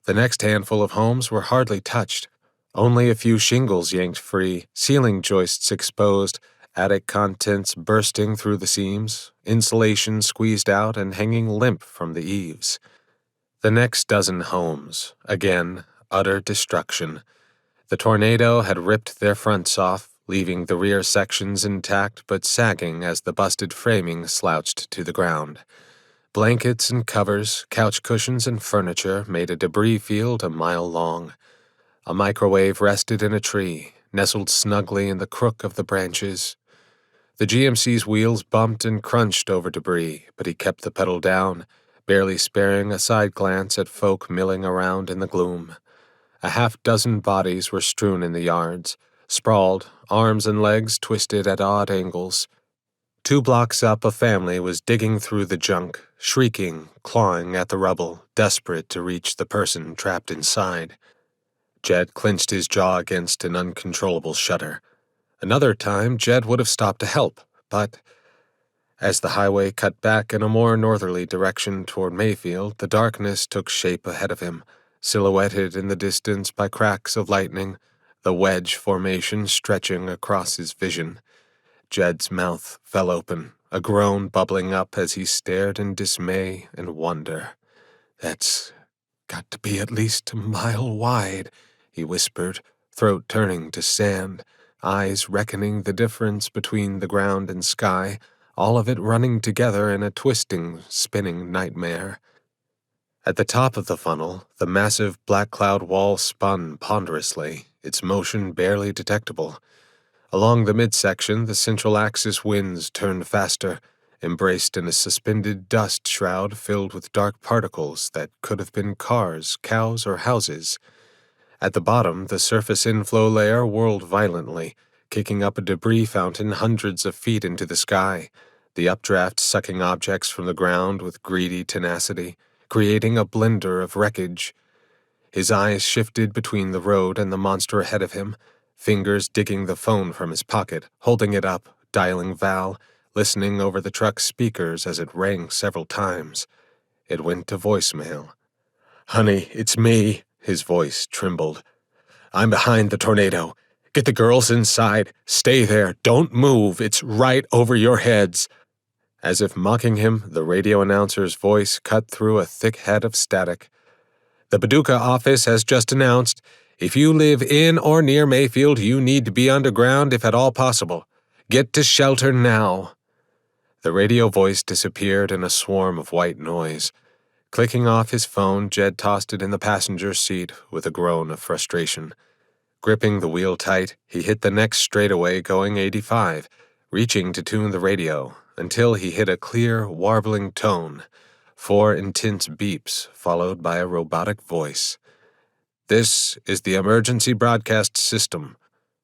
The next handful of homes were hardly touched. Only a few shingles yanked free, ceiling joists exposed, attic contents bursting through the seams, insulation squeezed out and hanging limp from the eaves. The next dozen homes, again, utter destruction. The tornado had ripped their fronts off, leaving the rear sections intact but sagging as the busted framing slouched to the ground. Blankets and covers, couch cushions and furniture made a debris field a mile long. A microwave rested in a tree, nestled snugly in the crook of the branches. The GMC's wheels bumped and crunched over debris, but he kept the pedal down, barely sparing a side glance at folk milling around in the gloom. A half-dozen bodies were strewn in the yards, sprawled, arms and legs twisted at odd angles. 2 blocks up, a family was digging through the junk, shrieking, clawing at the rubble, desperate to reach the person trapped inside. Jed clenched his jaw against an uncontrollable shudder. Another time, Jed would have stopped to help, but as the highway cut back in a more northerly direction toward Mayfield, the darkness took shape ahead of him, silhouetted in the distance by cracks of lightning, the wedge formation stretching across his vision. Jed's mouth fell open, a groan bubbling up as he stared in dismay and wonder. "That's got to be at least a mile wide," he whispered, throat turning to sand, eyes reckoning the difference between the ground and sky, all of it running together in a twisting, spinning nightmare. At the top of the funnel, the massive black cloud wall spun ponderously, its motion barely detectable. Along the midsection, the central axis winds turned faster, embraced in a suspended dust shroud filled with dark particles that could have been cars, cows, or houses. At the bottom, the surface inflow layer whirled violently, kicking up a debris fountain hundreds of feet into the sky, the updraft sucking objects from the ground with greedy tenacity, creating a blender of wreckage. His eyes shifted between the road and the monster ahead of him, fingers digging the phone from his pocket, holding it up, dialing Val, listening over the truck's speakers as it rang several times. It went to voicemail. "Honey, it's me." His voice trembled. "I'm behind the tornado. Get the girls inside. Stay there. Don't move. It's right over your heads." As if mocking him, the radio announcer's voice cut through a thick head of static. "The Paducah office has just announced, if you live in or near Mayfield, you need to be underground if at all possible. Get to shelter now." The radio voice disappeared in a swarm of white noise. Clicking off his phone, Jed tossed it in the passenger seat with a groan of frustration. Gripping the wheel tight, he hit the next straightaway going 85, reaching to tune the radio, until he hit a clear, warbling tone. 4 intense beeps, followed by a robotic voice. "This is the emergency broadcast system.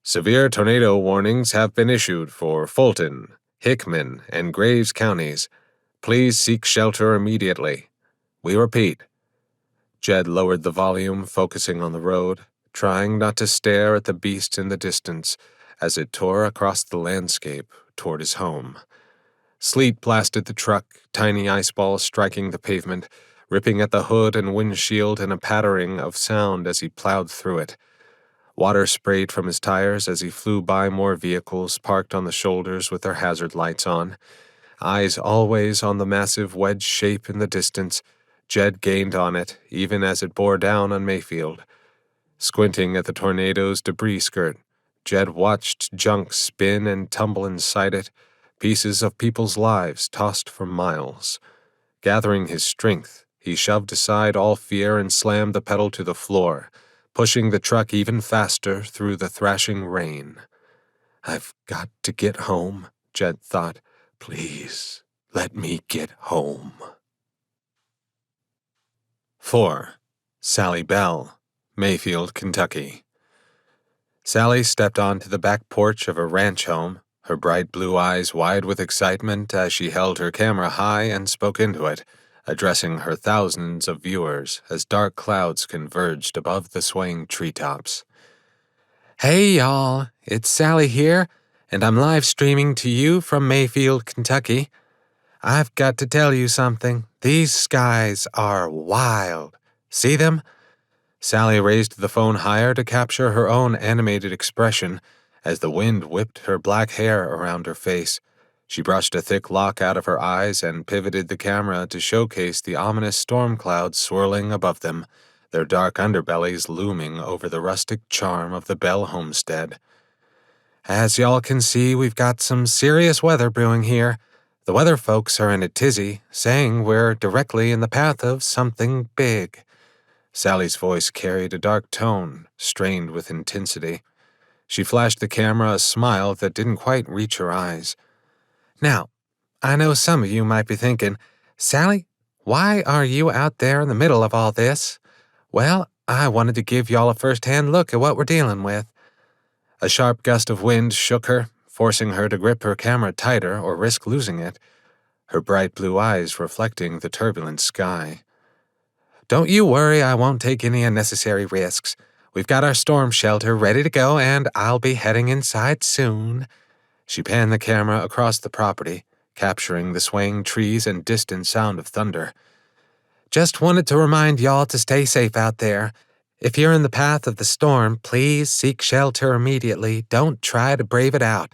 Severe tornado warnings have been issued for Fulton, Hickman, and Graves counties. Please seek shelter immediately. We repeat." Jed lowered the volume, focusing on the road, trying not to stare at the beast in the distance as it tore across the landscape toward his home. Sleet blasted the truck, tiny ice balls striking the pavement, ripping at the hood and windshield in a pattering of sound as he plowed through it. Water sprayed from his tires as he flew by more vehicles parked on the shoulders with their hazard lights on. Eyes always on the massive wedge shape in the distance, Jed gained on it, even as it bore down on Mayfield. Squinting at the tornado's debris skirt, Jed watched junk spin and tumble inside it, pieces of people's lives tossed for miles. Gathering his strength, he shoved aside all fear and slammed the pedal to the floor, pushing the truck even faster through the thrashing rain. "I've got to get home," Jed thought. "Please, let me get home." 4. Sally Bell, Mayfield, Kentucky. Sally stepped onto the back porch of her ranch home, her bright blue eyes wide with excitement as she held her camera high and spoke into it, addressing her thousands of viewers as dark clouds converged above the swaying treetops. "Hey, y'all, it's Sally here, and I'm live streaming to you from Mayfield, Kentucky. I've got to tell you something. These skies are wild. See them?" Sally raised the phone higher to capture her own animated expression as the wind whipped her black hair around her face. She brushed a thick lock out of her eyes and pivoted the camera to showcase the ominous storm clouds swirling above them, their dark underbellies looming over the rustic charm of the Bell homestead. "As y'all can see, we've got some serious weather brewing here. The weather folks are in a tizzy, saying we're directly in the path of something big." Sally's voice carried a dark tone, strained with intensity. She flashed the camera a smile that didn't quite reach her eyes. "Now, I know some of you might be thinking, Sally, why are you out there in the middle of all this? Well, I wanted to give y'all a first-hand look at what we're dealing with." A sharp gust of wind shook her, forcing her to grip her camera tighter or risk losing it, her bright blue eyes reflecting the turbulent sky. "Don't you worry, I won't take any unnecessary risks. We've got our storm shelter ready to go, and I'll be heading inside soon." She panned the camera across the property, capturing the swaying trees and distant sound of thunder. "Just wanted to remind y'all to stay safe out there. If you're in the path of the storm, please seek shelter immediately. Don't try to brave it out."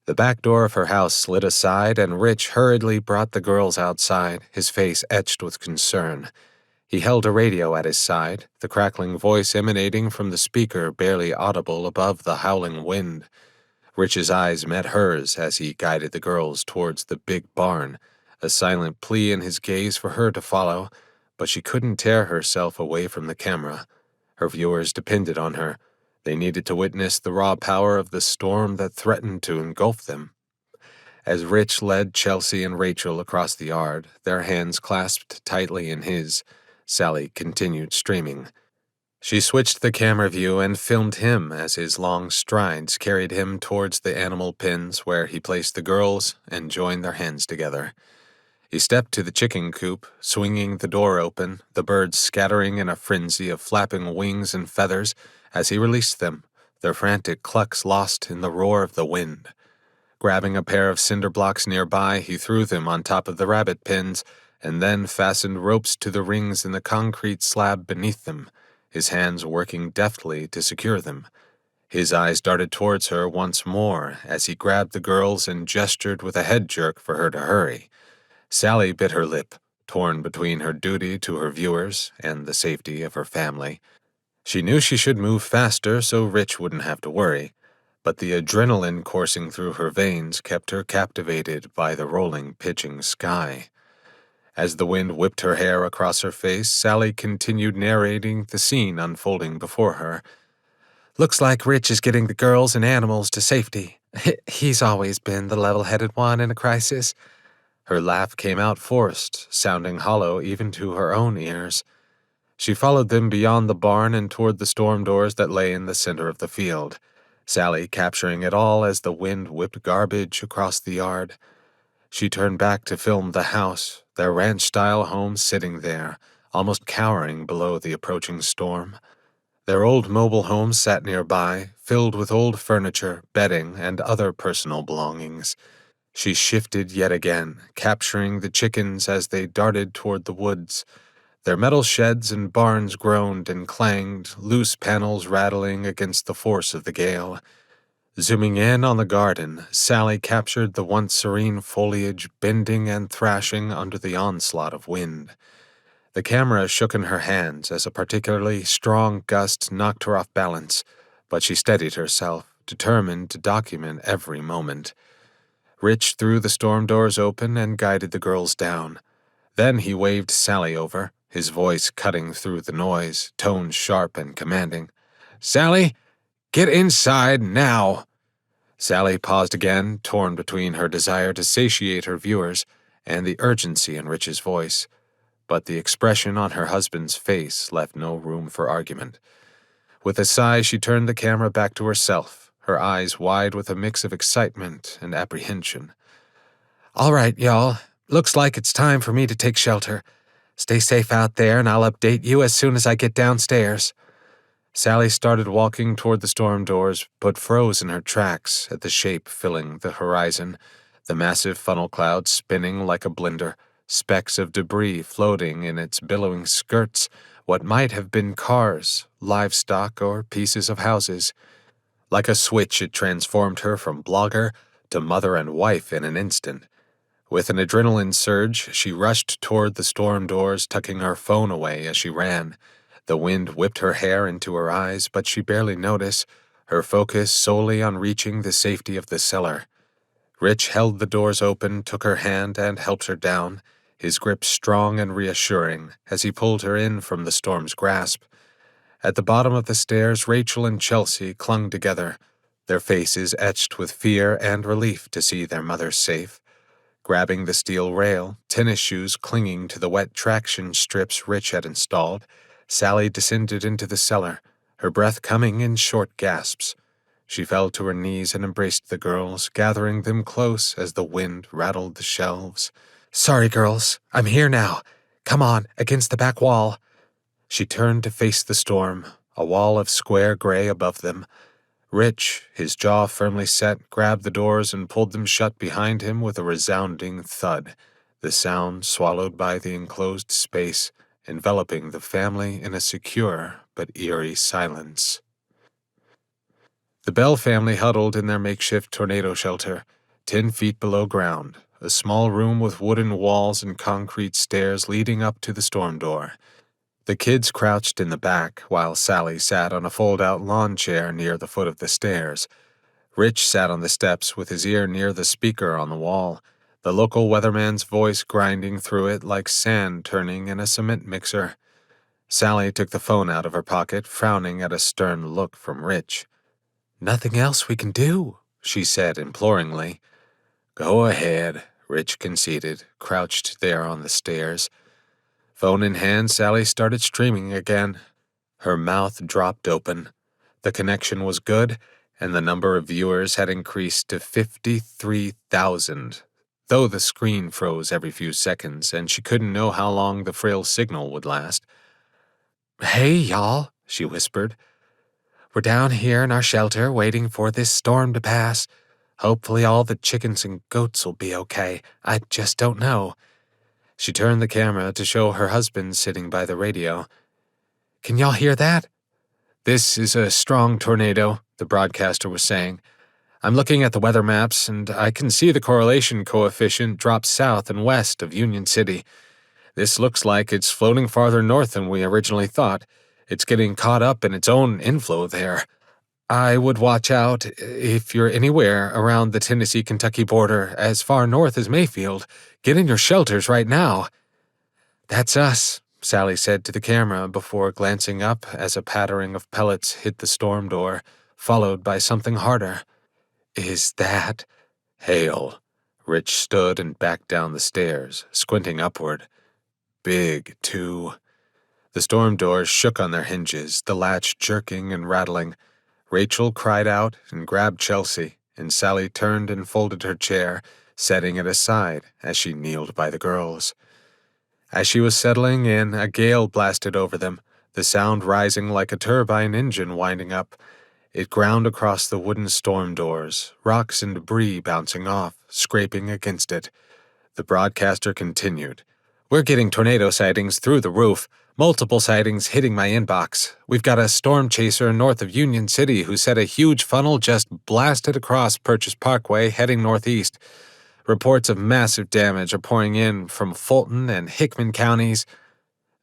The back door of her house slid aside, and Rich hurriedly brought the girls outside, his face etched with concern. He held a radio at his side, the crackling voice emanating from the speaker barely audible above the howling wind. Rich's eyes met hers as he guided the girls towards the big barn, a silent plea in his gaze for her to follow, but she couldn't tear herself away from the camera. Her viewers depended on her. They needed to witness the raw power of the storm that threatened to engulf them. As Rich led Chelsea and Rachel across the yard, their hands clasped tightly in his, Sally continued streaming. She switched the camera view and filmed him as his long strides carried him towards the animal pens where he placed the girls and joined their hands together. He stepped to the chicken coop, swinging the door open, the birds scattering in a frenzy of flapping wings and feathers as he released them, their frantic clucks lost in the roar of the wind. Grabbing a pair of cinder blocks nearby, he threw them on top of the rabbit pens, and then fastened ropes to the rings in the concrete slab beneath them, his hands working deftly to secure them. His eyes darted towards her once more as he grabbed the girls and gestured with a head jerk for her to hurry. Sally bit her lip, torn between her duty to her viewers and the safety of her family. She knew she should move faster so Rich wouldn't have to worry, but the adrenaline coursing through her veins kept her captivated by the rolling, pitching sky. As the wind whipped her hair across her face, Sally continued narrating the scene unfolding before her. "Looks like Rich is getting the girls and animals to safety. He's always been the level-headed one in a crisis." Her laugh came out forced, sounding hollow even to her own ears. She followed them beyond the barn and toward the storm doors that lay in the center of the field, Sally capturing it all as the wind whipped garbage across the yard. She turned back to film the house, their ranch-style home sitting there, almost cowering below the approaching storm. Their old mobile home sat nearby, filled with old furniture, bedding, and other personal belongings. She shifted yet again, capturing the chickens as they darted toward the woods. Their metal sheds and barns groaned and clanged, loose panels rattling against the force of the gale. Zooming in on the garden, Sally captured the once serene foliage bending and thrashing under the onslaught of wind. The camera shook in her hands as a particularly strong gust knocked her off balance, but she steadied herself, determined to document every moment. Rich threw the storm doors open and guided the girls down. Then he waved Sally over, his voice cutting through the noise, tones sharp and commanding. "Sally, get inside now!" Sally paused again, torn between her desire to satiate her viewers and the urgency in Rich's voice, but the expression on her husband's face left no room for argument. With a sigh, she turned the camera back to herself, her eyes wide with a mix of excitement and apprehension. "All right, y'all. Looks like it's time for me to take shelter. Stay safe out there, and I'll update you as soon as I get downstairs." Sally started walking toward the storm doors, but froze in her tracks at the shape filling the horizon, the massive funnel cloud spinning like a blender, specks of debris floating in its billowing skirts, what might have been cars, livestock, or pieces of houses. Like a switch, it transformed her from blogger to mother and wife in an instant. With an adrenaline surge, she rushed toward the storm doors, tucking her phone away as she ran. The wind whipped her hair into her eyes, but she barely noticed, her focus solely on reaching the safety of the cellar. Rich held the doors open, took her hand, and helped her down, his grip strong and reassuring as he pulled her in from the storm's grasp. At the bottom of the stairs, Rachel and Chelsea clung together, their faces etched with fear and relief to see their mother safe. Grabbing the steel rail, tennis shoes clinging to the wet traction strips Rich had installed, Sally descended into the cellar, her breath coming in short gasps. She fell to her knees and embraced the girls, gathering them close as the wind rattled the shelves. "Sorry, girls. I'm here now. Come on, against the back wall." She turned to face the storm, a wall of square gray above them. Rich, his jaw firmly set, grabbed the doors and pulled them shut behind him with a resounding thud, the sound swallowed by the enclosed space, enveloping the family in a secure but eerie silence. The Bell family huddled in their makeshift tornado shelter, 10 feet below ground, a small room with wooden walls and concrete stairs leading up to the storm door. The kids crouched in the back, while Sally sat on a fold-out lawn chair near the foot of the stairs. Rich sat on the steps with his ear near the speaker on the wall, the local weatherman's voice grinding through it like sand turning in a cement mixer. Sally took the phone out of her pocket, frowning at a stern look from Rich. "Nothing else we can do," she said imploringly. "Go ahead," Rich conceded, crouched there on the stairs. Phone in hand, Sally started streaming again. Her mouth dropped open. The connection was good, and the number of viewers had increased to 53,000, though the screen froze every few seconds, and she couldn't know how long the frail signal would last. "Hey, y'all," she whispered. "We're down here in our shelter waiting for this storm to pass. Hopefully all the chickens and goats will be okay. I just don't know. She turned the camera to show her husband sitting by the radio. "Can y'all hear that?" "This is a strong tornado," the broadcaster was saying. "I'm looking at the weather maps, and I can see the correlation coefficient drops south and west of Union City. This looks like it's floating farther north than we originally thought. It's getting caught up in its own inflow there. I would watch out if you're anywhere around the Tennessee-Kentucky border as far north as Mayfield. Get in your shelters right now." "That's us," Sally said to the camera before glancing up as a pattering of pellets hit the storm door, followed by something harder. "Is that—" "Hail." Rich stood and backed down the stairs, squinting upward. "Big, too." The storm doors shook on their hinges, the latch jerking and rattling. Rachel cried out and grabbed Chelsea, and Sally turned and folded her chair, setting it aside as she kneeled by the girls. As she was settling in, a gale blasted over them, the sound rising like a turbine engine winding up. It ground across the wooden storm doors, rocks and debris bouncing off, scraping against it. The broadcaster continued. "We're getting tornado sightings through the roof. Multiple sightings hitting my inbox. We've got a storm chaser north of Union City who said a huge funnel just blasted across Purchase Parkway heading northeast. Reports of massive damage are pouring in from Fulton and Hickman counties."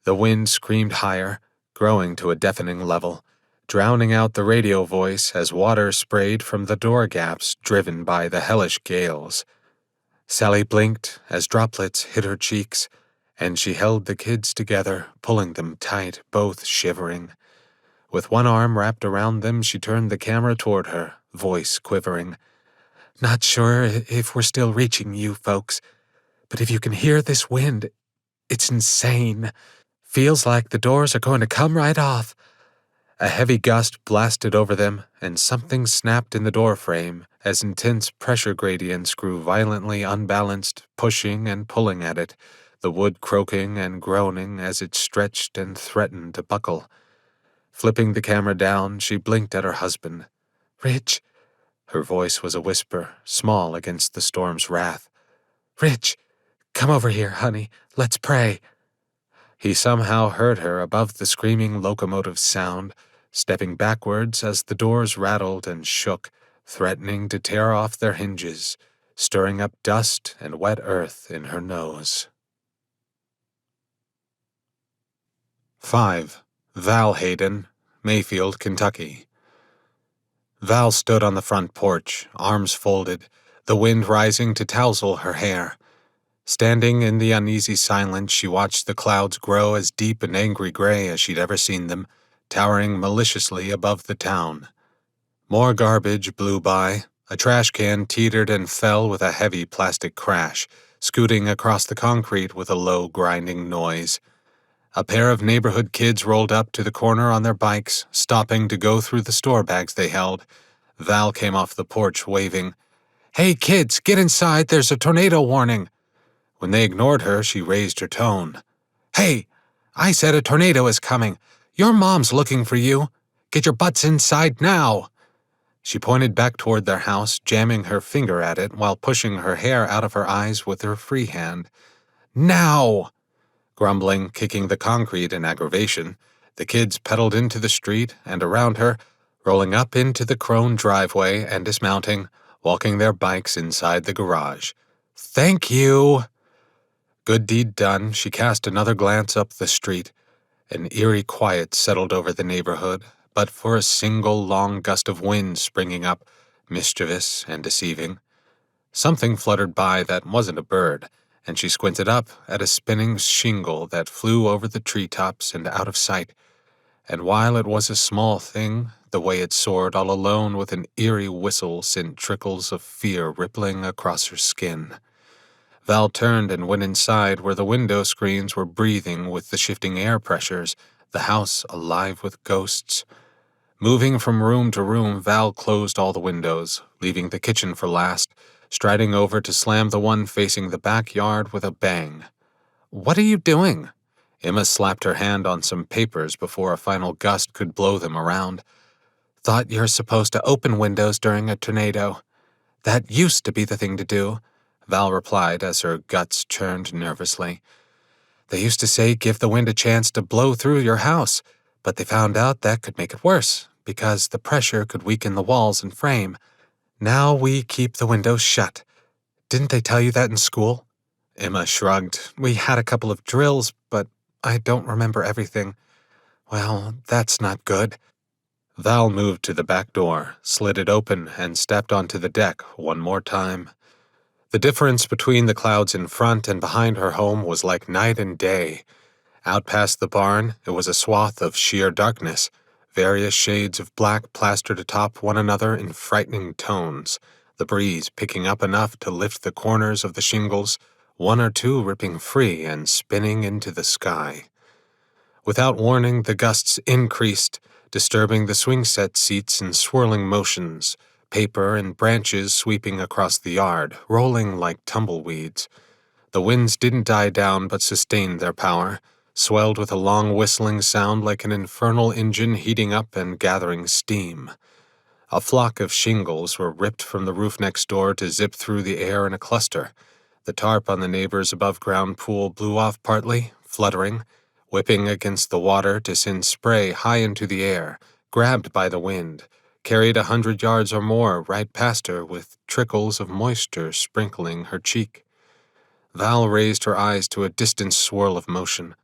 The wind screamed higher, growing to a deafening level, drowning out the radio voice as water sprayed from the door gaps driven by the hellish gales. Sally blinked as droplets hit her cheeks, and she held the kids together, pulling them tight, both shivering. With one arm wrapped around them, she turned the camera toward her, voice quivering. "Not sure if we're still reaching you folks, but if you can hear this wind, it's insane. Feels like the doors are going to come right off." A heavy gust blasted over them, and something snapped in the doorframe as intense pressure gradients grew violently unbalanced, pushing and pulling at it, the wood croaking and groaning as it stretched and threatened to buckle. Flipping the camera down, she blinked at her husband. "Rich." Her voice was a whisper, small against the storm's wrath. "Rich, come over here, honey. Let's pray." He somehow heard her above the screaming locomotive sound, stepping backwards as the doors rattled and shook, threatening to tear off their hinges, stirring up dust and wet earth in her nose. 5. Val Hayden, Mayfield, Kentucky. Val stood on the front porch, arms folded, the wind rising to tousle her hair. Standing in the uneasy silence, she watched the clouds grow as deep and angry gray as she'd ever seen them, towering maliciously above the town. More garbage blew by. A trash can teetered and fell with a heavy plastic crash, scooting across the concrete with a low, grinding noise. A pair of neighborhood kids rolled up to the corner on their bikes, stopping to go through the store bags they held. Val came off the porch, waving. "Hey, kids, get inside, there's a tornado warning." When they ignored her, she raised her tone. "Hey, I said a tornado is coming. Your mom's looking for you. Get your butts inside now." She pointed back toward their house, jamming her finger at it while pushing her hair out of her eyes with her free hand. "Now!" Grumbling, kicking the concrete in aggravation, the kids pedaled into the street and around her, rolling up into the Crone driveway and dismounting, walking their bikes inside the garage. "Thank you!" Good deed done, she cast another glance up the street. An eerie quiet settled over the neighborhood, but for a single long gust of wind springing up, mischievous and deceiving. Something fluttered by that wasn't a bird, and she squinted up at a spinning shingle that flew over the treetops and out of sight. And while it was a small thing, the way it soared all alone with an eerie whistle sent trickles of fear rippling across her skin. Val turned and went inside where the window screens were breathing with the shifting air pressures, the house alive with ghosts. Moving from room to room, Val closed all the windows, leaving the kitchen for last, striding over to slam the one facing the backyard with a bang. "What are you doing?" Emma slapped her hand on some papers before a final gust could blow them around. "Thought you're supposed to open windows during a tornado." "That used to be the thing to do," Val replied as her guts churned nervously. They used to say give the wind a chance to blow through your house, but they found out that could make it worse, because the pressure could weaken the walls and frame. Now we keep the windows shut. Didn't they tell you that in school?" Emma shrugged. "We had a couple of drills, but I don't remember everything." "Well, that's not good." Val moved to the back door, slid it open, and stepped onto the deck one more time. The difference between the clouds in front and behind her home was like night and day. Out past the barn, it was a swath of sheer darkness, various shades of black plastered atop one another in frightening tones, the breeze picking up enough to lift the corners of the shingles, one or two ripping free and spinning into the sky. Without warning, the gusts increased, disturbing the swing set seats in swirling motions, paper and branches sweeping across the yard, rolling like tumbleweeds. The winds didn't die down but sustained their power, swelled with a long whistling sound like an infernal engine heating up and gathering steam. A flock of shingles were ripped from the roof next door to zip through the air in a cluster. The tarp on the neighbor's above-ground pool blew off partly, fluttering, whipping against the water to send spray high into the air, grabbed by the wind, carried 100 yards or more right past her with trickles of moisture sprinkling her cheek. Val raised her eyes to a distant swirl of motion,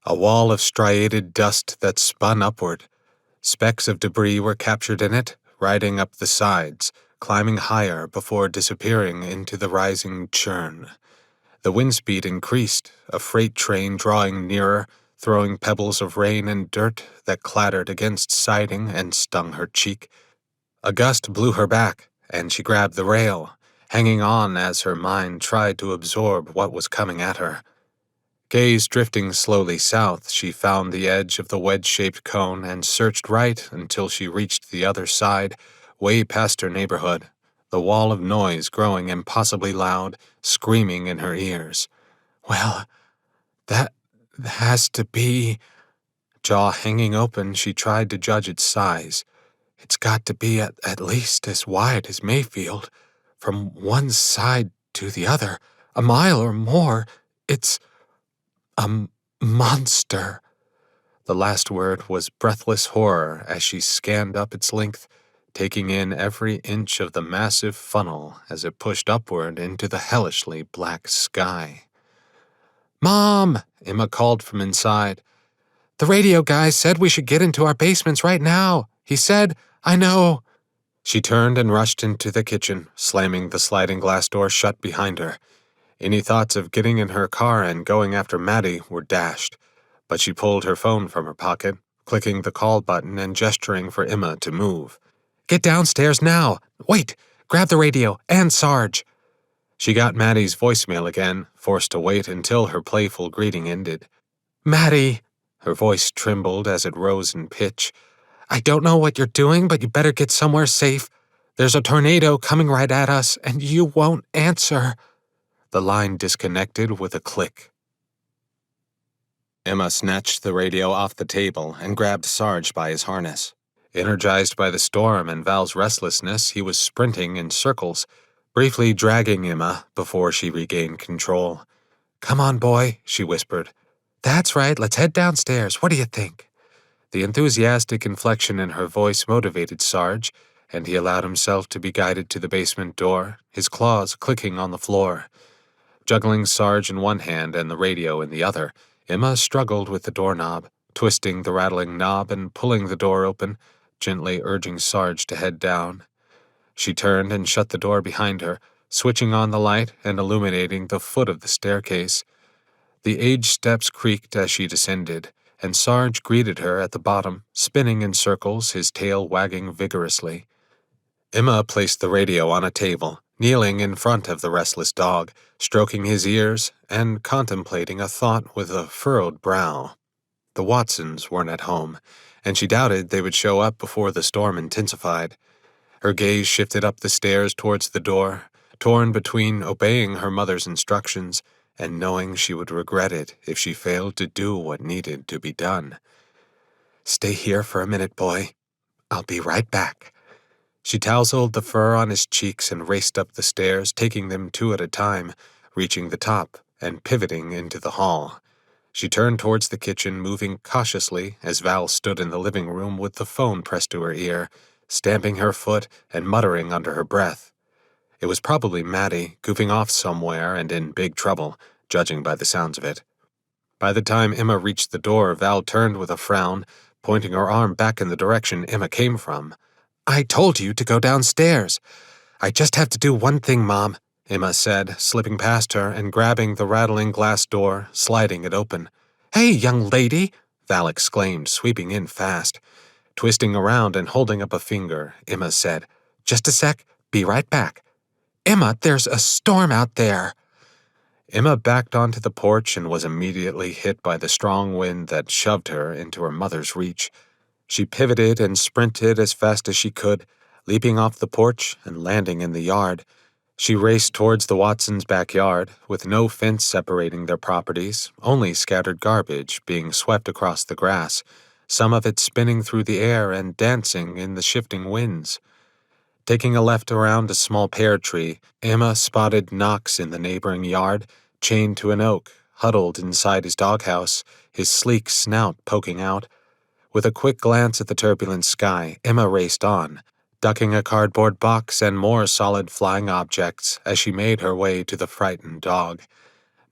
a wall of striated dust that spun upward. Specks of debris were captured in it, riding up the sides, climbing higher before disappearing into the rising churn. The wind speed increased, a freight train drawing nearer, throwing pebbles of rain and dirt that clattered against siding and stung her cheek. A gust blew her back, and she grabbed the rail, hanging on as her mind tried to absorb what was coming at her. Gaze drifting slowly south, she found the edge of the wedge-shaped cone and searched right until she reached the other side, way past her neighborhood, the wall of noise growing impossibly loud, screaming in her ears. "Well, that has to be..." Jaw hanging open, she tried to judge its size. "It's got to be at least as wide as Mayfield. From one side to the other, a mile or more. It's a monster." The last word was breathless horror as she scanned up its length, taking in every inch of the massive funnel as it pushed upward into the hellishly black sky. "Mom!" Emma called from inside. "The radio guy said we should get into our basements right now. He said, I know." She turned and rushed into the kitchen, slamming the sliding glass door shut behind her. Any thoughts of getting in her car and going after Maddie were dashed, but she pulled her phone from her pocket, clicking the call button and gesturing for Emma to move. "Get downstairs now! Wait! Grab the radio and Sarge!" She got Maddie's voicemail again, forced to wait until her playful greeting ended. "Maddie!" Her voice trembled as it rose in pitch. "I don't know what you're doing, but you better get somewhere safe. There's a tornado coming right at us, and you won't answer." The line disconnected with a click. Emma snatched the radio off the table and grabbed Sarge by his harness. Energized by the storm and Val's restlessness, he was sprinting in circles, briefly dragging Emma before she regained control. "Come on, boy," she whispered. "That's right, let's head downstairs. What do you think?" The enthusiastic inflection in her voice motivated Sarge, and he allowed himself to be guided to the basement door, his claws clicking on the floor. Juggling Sarge in one hand and the radio in the other, Emma struggled with the doorknob, twisting the rattling knob and pulling the door open, gently urging Sarge to head down. She turned and shut the door behind her, switching on the light and illuminating the foot of the staircase. The aged steps creaked as she descended, and Sarge greeted her at the bottom, spinning in circles, his tail wagging vigorously. Emma placed the radio on a table, kneeling in front of the restless dog, stroking his ears and contemplating a thought with a furrowed brow. The Watsons weren't at home, and she doubted they would show up before the storm intensified. Her gaze shifted up the stairs towards the door, torn between obeying her mother's instructions and knowing she would regret it if she failed to do what needed to be done. "Stay here for a minute, boy. I'll be right back." She tousled the fur on his cheeks and raced up the stairs, taking them two at a time, reaching the top and pivoting into the hall. She turned towards the kitchen, moving cautiously as Val stood in the living room with the phone pressed to her ear, stamping her foot and muttering under her breath. It was probably Maddie, goofing off somewhere and in big trouble, judging by the sounds of it. By the time Emma reached the door, Val turned with a frown, pointing her arm back in the direction Emma came from. "I told you to go downstairs. I just have to do one thing, Mom," Emma said, slipping past her and grabbing the rattling glass door, sliding it open. "Hey, young lady!" Val exclaimed, sweeping in fast. Twisting around and holding up a finger, Emma said, "Just a sec, be right back." "Emma, there's a storm out there." Emma backed onto the porch and was immediately hit by the strong wind that shoved her into her mother's reach. She pivoted and sprinted as fast as she could, leaping off the porch and landing in the yard. She raced towards the Watsons' backyard, with no fence separating their properties, only scattered garbage being swept across the grass, some of it spinning through the air and dancing in the shifting winds. Taking a left around a small pear tree, Emma spotted Knox in the neighboring yard, chained to an oak, huddled inside his doghouse, his sleek snout poking out. With a quick glance at the turbulent sky, Emma raced on, ducking a cardboard box and more solid flying objects as she made her way to the frightened dog.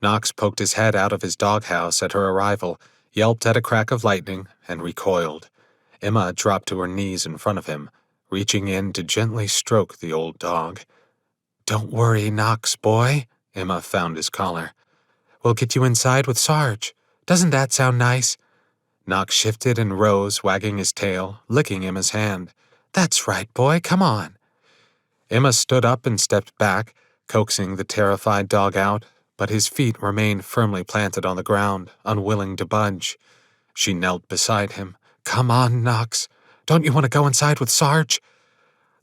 Knox poked his head out of his doghouse at her arrival, yelped at a crack of lightning, and recoiled. Emma dropped to her knees in front of him, reaching in to gently stroke the old dog. "Don't worry, Knox, boy," Emma found his collar. "We'll get you inside with Sarge. Doesn't that sound nice?" Knox shifted and rose, wagging his tail, licking Emma's hand. "That's right, boy, come on." Emma stood up and stepped back, coaxing the terrified dog out, but his feet remained firmly planted on the ground, unwilling to budge. She knelt beside him. "Come on, Knox. Don't you want to go inside with Sarge?"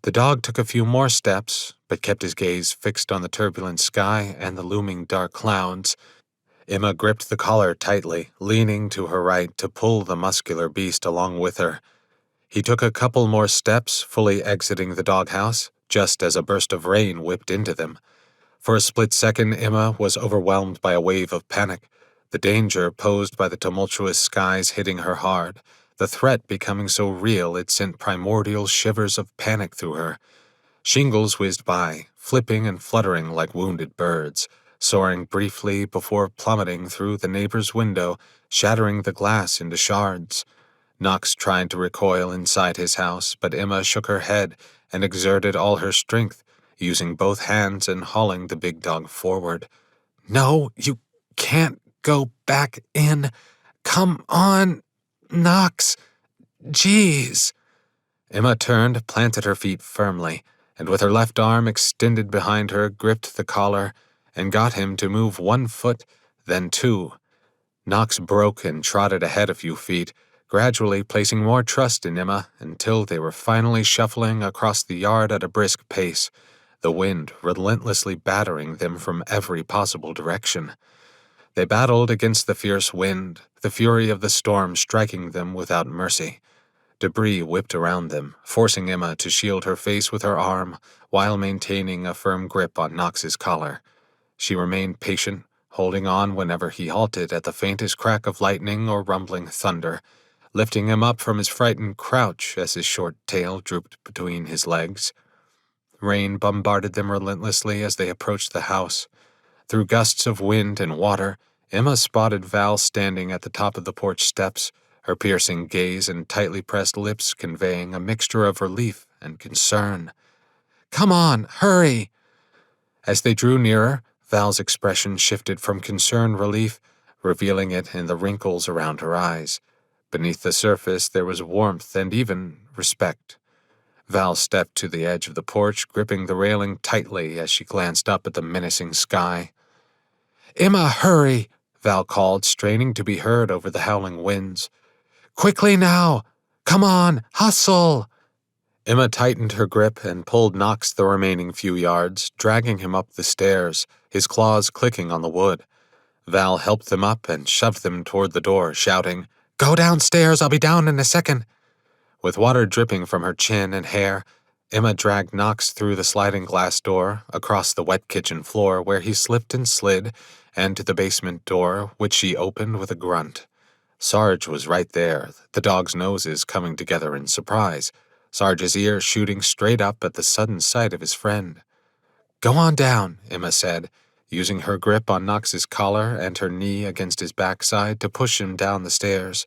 The dog took a few more steps, but kept his gaze fixed on the turbulent sky and the looming dark clouds. Emma gripped the collar tightly, leaning to her right to pull the muscular beast along with her. He took a couple more steps, fully exiting the doghouse, just as a burst of rain whipped into them. For a split second, Emma was overwhelmed by a wave of panic, the danger posed by the tumultuous skies hitting her hard, the threat becoming so real it sent primordial shivers of panic through her. Shingles whizzed by, flipping and fluttering like wounded birds, soaring briefly before plummeting through the neighbor's window, shattering the glass into shards. Knox tried to recoil inside his house, but Emma shook her head and exerted all her strength, using both hands and hauling the big dog forward. "No, you can't go back in. Come on, Knox. Jeez." Emma turned, planted her feet firmly, and with her left arm extended behind her, gripped the collar and got him to move one foot, then two. Knox broke and trotted ahead a few feet, gradually placing more trust in Emma until they were finally shuffling across the yard at a brisk pace, the wind relentlessly battering them from every possible direction. They battled against the fierce wind, the fury of the storm striking them without mercy. Debris whipped around them, forcing Emma to shield her face with her arm while maintaining a firm grip on Knox's collar. She remained patient, holding on whenever he halted at the faintest crack of lightning or rumbling thunder, lifting him up from his frightened crouch as his short tail drooped between his legs. Rain bombarded them relentlessly as they approached the house. Through gusts of wind and water, Emma spotted Val standing at the top of the porch steps, her piercing gaze and tightly pressed lips conveying a mixture of relief and concern. "Come on, hurry!" As they drew nearer, Val's expression shifted from concerned relief, revealing it in the wrinkles around her eyes. Beneath the surface there was warmth and even respect. Val stepped to the edge of the porch, gripping the railing tightly as she glanced up at the menacing sky. "Emma, hurry!" Val called, straining to be heard over the howling winds. "Quickly now! Come on, hustle!" Emma tightened her grip and pulled Knox the remaining few yards, dragging him up the stairs, his claws clicking on the wood. Val helped them up and shoved them toward the door, shouting, "Go downstairs, I'll be down in a second." With water dripping from her chin and hair, Emma dragged Knox through the sliding glass door, across the wet kitchen floor where he slipped and slid, and to the basement door, which she opened with a grunt. Sarge was right there, the dogs' noses coming together in surprise, Sarge's ear shooting straight up at the sudden sight of his friend. "Go on down," Emma said, using her grip on Knox's collar and her knee against his backside to push him down the stairs.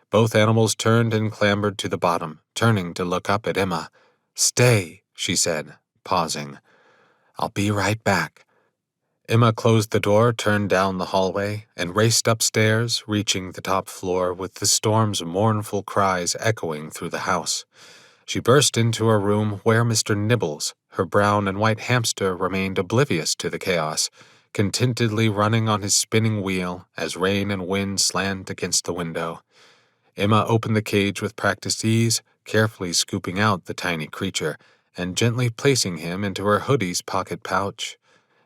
Both animals turned and clambered to the bottom, turning to look up at Emma. "Stay," she said, pausing. "I'll be right back." Emma closed the door, turned down the hallway, and raced upstairs, reaching the top floor with the storm's mournful cries echoing through the house. She burst into a room where Mr. Nibbles, her brown and white hamster, remained oblivious to the chaos, contentedly running on his spinning wheel as rain and wind slant against the window. Emma opened the cage with practiced ease, carefully scooping out the tiny creature and gently placing him into her hoodie's pocket pouch.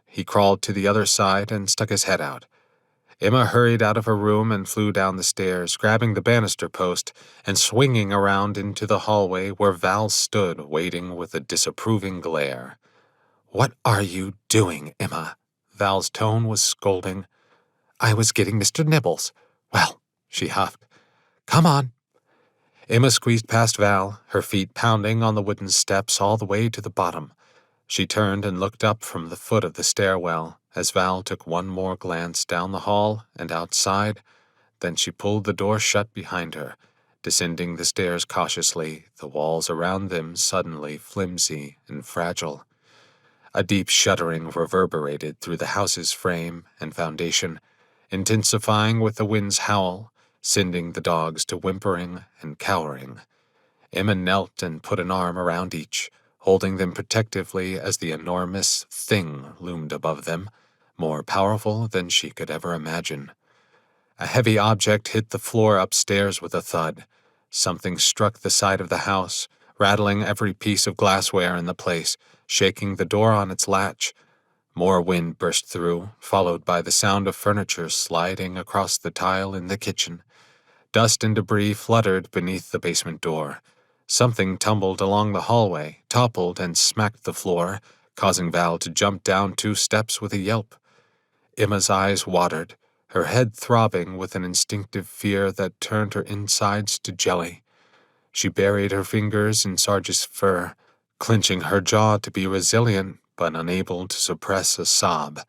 He crawled to the other side and stuck his head out. Emma hurried out of her room and flew down the stairs, grabbing the banister post and swinging around into the hallway where Val stood, waiting with a disapproving glare. "What are you doing, Emma?" Val's tone was scolding. "I was getting Mr. Nibbles." "Well," she huffed. "Come on." Emma squeezed past Val, her feet pounding on the wooden steps all the way to the bottom. She turned and looked up from the foot of the stairwell as Val took one more glance down the hall and outside. Then she pulled the door shut behind her, descending the stairs cautiously, the walls around them suddenly flimsy and fragile. A deep shuddering reverberated through the house's frame and foundation, intensifying with the wind's howl, sending the dogs to whimpering and cowering. Emma knelt and put an arm around each, holding them protectively as the enormous thing loomed above them, more powerful than she could ever imagine. A heavy object hit the floor upstairs with a thud. Something struck the side of the house, rattling every piece of glassware in the place, shaking the door on its latch. More wind burst through, followed by the sound of furniture sliding across the tile in the kitchen. Dust and debris fluttered beneath the basement door. Something tumbled along the hallway, toppled and smacked the floor, causing Val to jump down 2 steps with a yelp. Emma's eyes watered, her head throbbing with an instinctive fear that turned her insides to jelly. She buried her fingers in Sarge's fur, clenching her jaw to be resilient but unable to suppress a sob.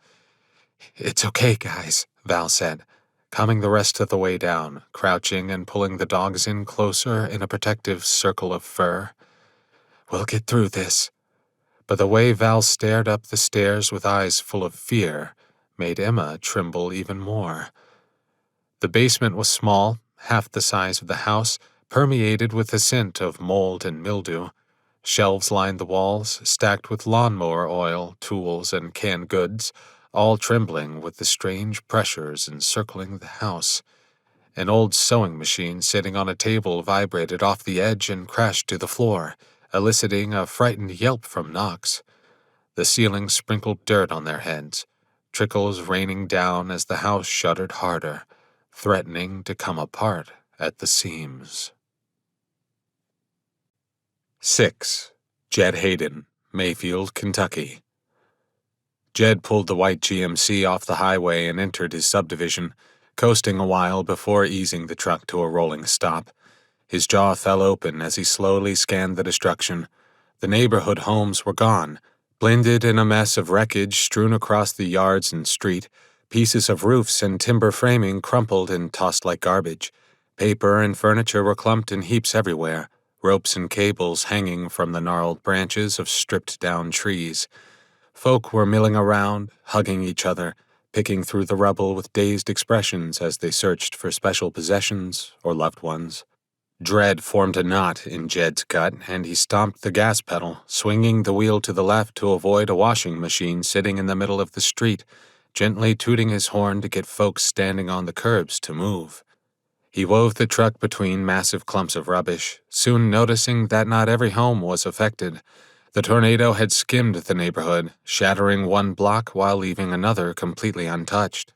"It's okay, guys," Val said, coming the rest of the way down, crouching and pulling the dogs in closer in a protective circle of fur. "We'll get through this." But the way Val stared up the stairs with eyes full of fear made Emma tremble even more. The basement was small, half the size of the house, permeated with the scent of mold and mildew. Shelves lined the walls, stacked with lawnmower oil, tools, and canned goods, all trembling with the strange pressures encircling the house. An old sewing machine sitting on a table vibrated off the edge and crashed to the floor, eliciting a frightened yelp from Knox. The ceiling sprinkled dirt on their heads, trickles raining down as the house shuddered harder, threatening to come apart at the seams. 6. Jed Hayden, Mayfield, Kentucky. Jed pulled the white GMC off the highway and entered his subdivision, coasting a while before easing the truck to a rolling stop. His jaw fell open as he slowly scanned the destruction. The neighborhood homes were gone, blended in a mess of wreckage strewn across the yards and street, pieces of roofs and timber framing crumpled and tossed like garbage. Paper and furniture were clumped in heaps everywhere, ropes and cables hanging from the gnarled branches of stripped-down trees. Folk were milling around, hugging each other, picking through the rubble with dazed expressions as they searched for special possessions or loved ones. Dread formed a knot in Jed's gut, and he stomped the gas pedal, swinging the wheel to the left to avoid a washing machine sitting in the middle of the street, gently tooting his horn to get folks standing on the curbs to move. He wove the truck between massive clumps of rubbish, soon noticing that not every home was affected. The tornado had skimmed the neighborhood, shattering one block while leaving another completely untouched.